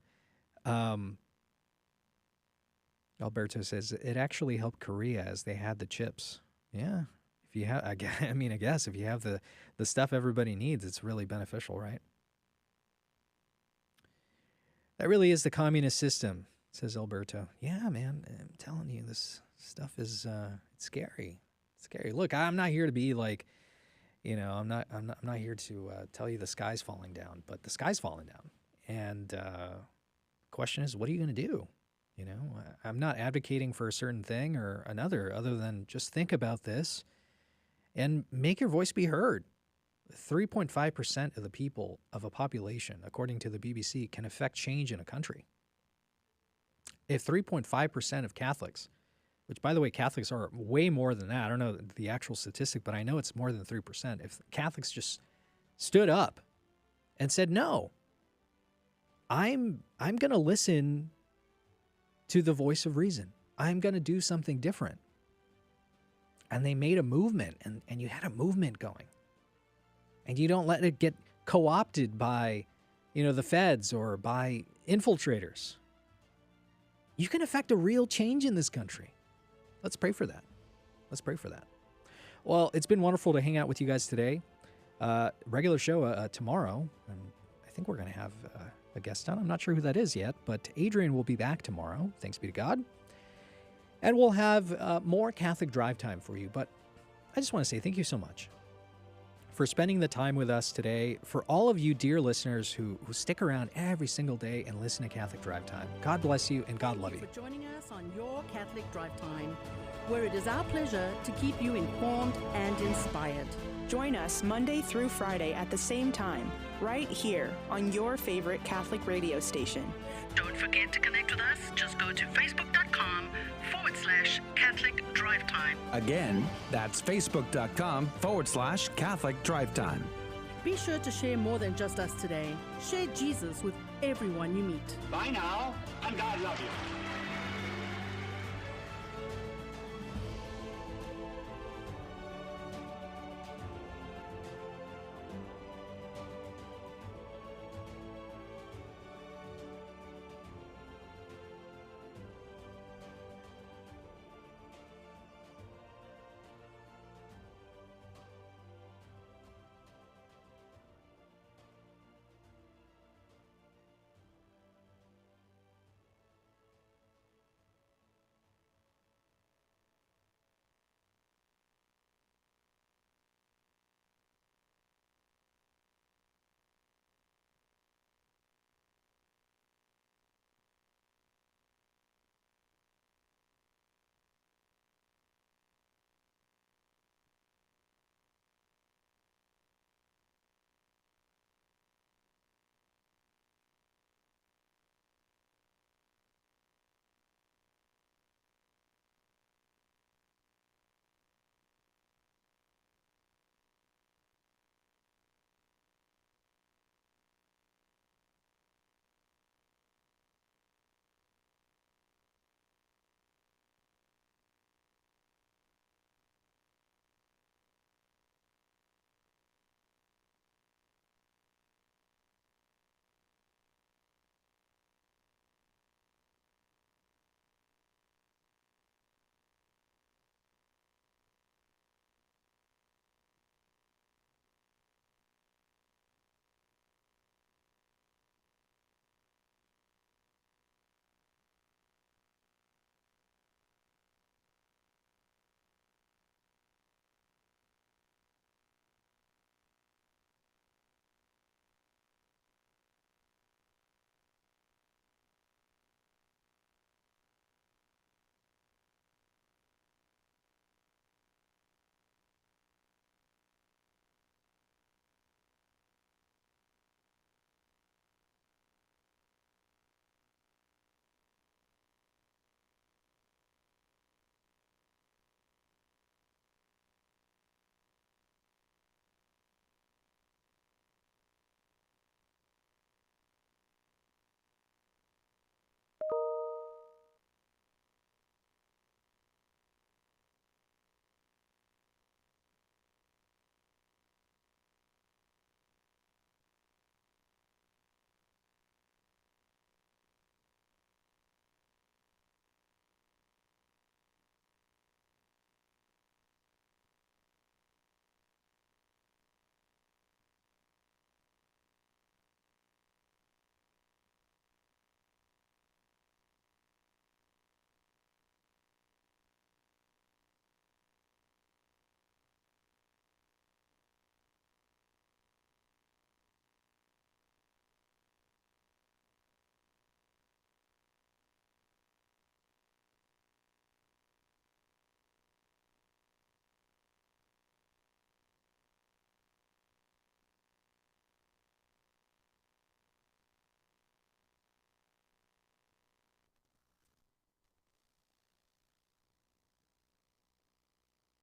Alberto says, it actually helped Korea as they had the chips. Yeah. If you have, I guess if you have the stuff everybody needs, it's really beneficial, right? That really is the communist system, says Alberto. Yeah, man, I'm telling you, this stuff is it's scary. It's scary. Look, I'm not here to be like, I'm not here to tell you the sky's falling down, but the sky's falling down. And the question is, what are you going to do? I'm not advocating for a certain thing or another, other than just think about this and make your voice be heard. 3.5% of the people of a population, according to the BBC, can affect change in a country. If 3.5% of Catholics which, by the way, Catholics are way more than that. I don't know the actual statistic, but I know it's more than 3%. If Catholics just stood up and said, no, I'm going to listen to the voice of reason. I'm going to do something different. And they made a movement, and you had a movement going. And you don't let it get co-opted by, the feds or by infiltrators. You can affect a real change in this country. Let's pray for that. Let's pray for that. Well, it's been wonderful to hang out with you guys today. Regular show tomorrow. And I think we're going to have a guest on. I'm not sure who that is yet, but Adrian will be back tomorrow. Thanks be to God. And we'll have more Catholic Drive Time for you. But I just want to say thank you so much for spending the time with us today. For all of you dear listeners who stick around every single day and listen to Catholic Drive Time, God bless you and God love you. For joining us on your Catholic Drive Time, where it is our pleasure to keep you informed and inspired. Join us Monday through Friday at the same time, right here on your favorite Catholic radio station. Don't forget to connect with us. Just go to facebook.com/Catholic Drive Time. Again, that's facebook.com/Catholic Drive Time. Be sure to share more than just us today. Share Jesus with everyone you meet. Bye now, and God love you.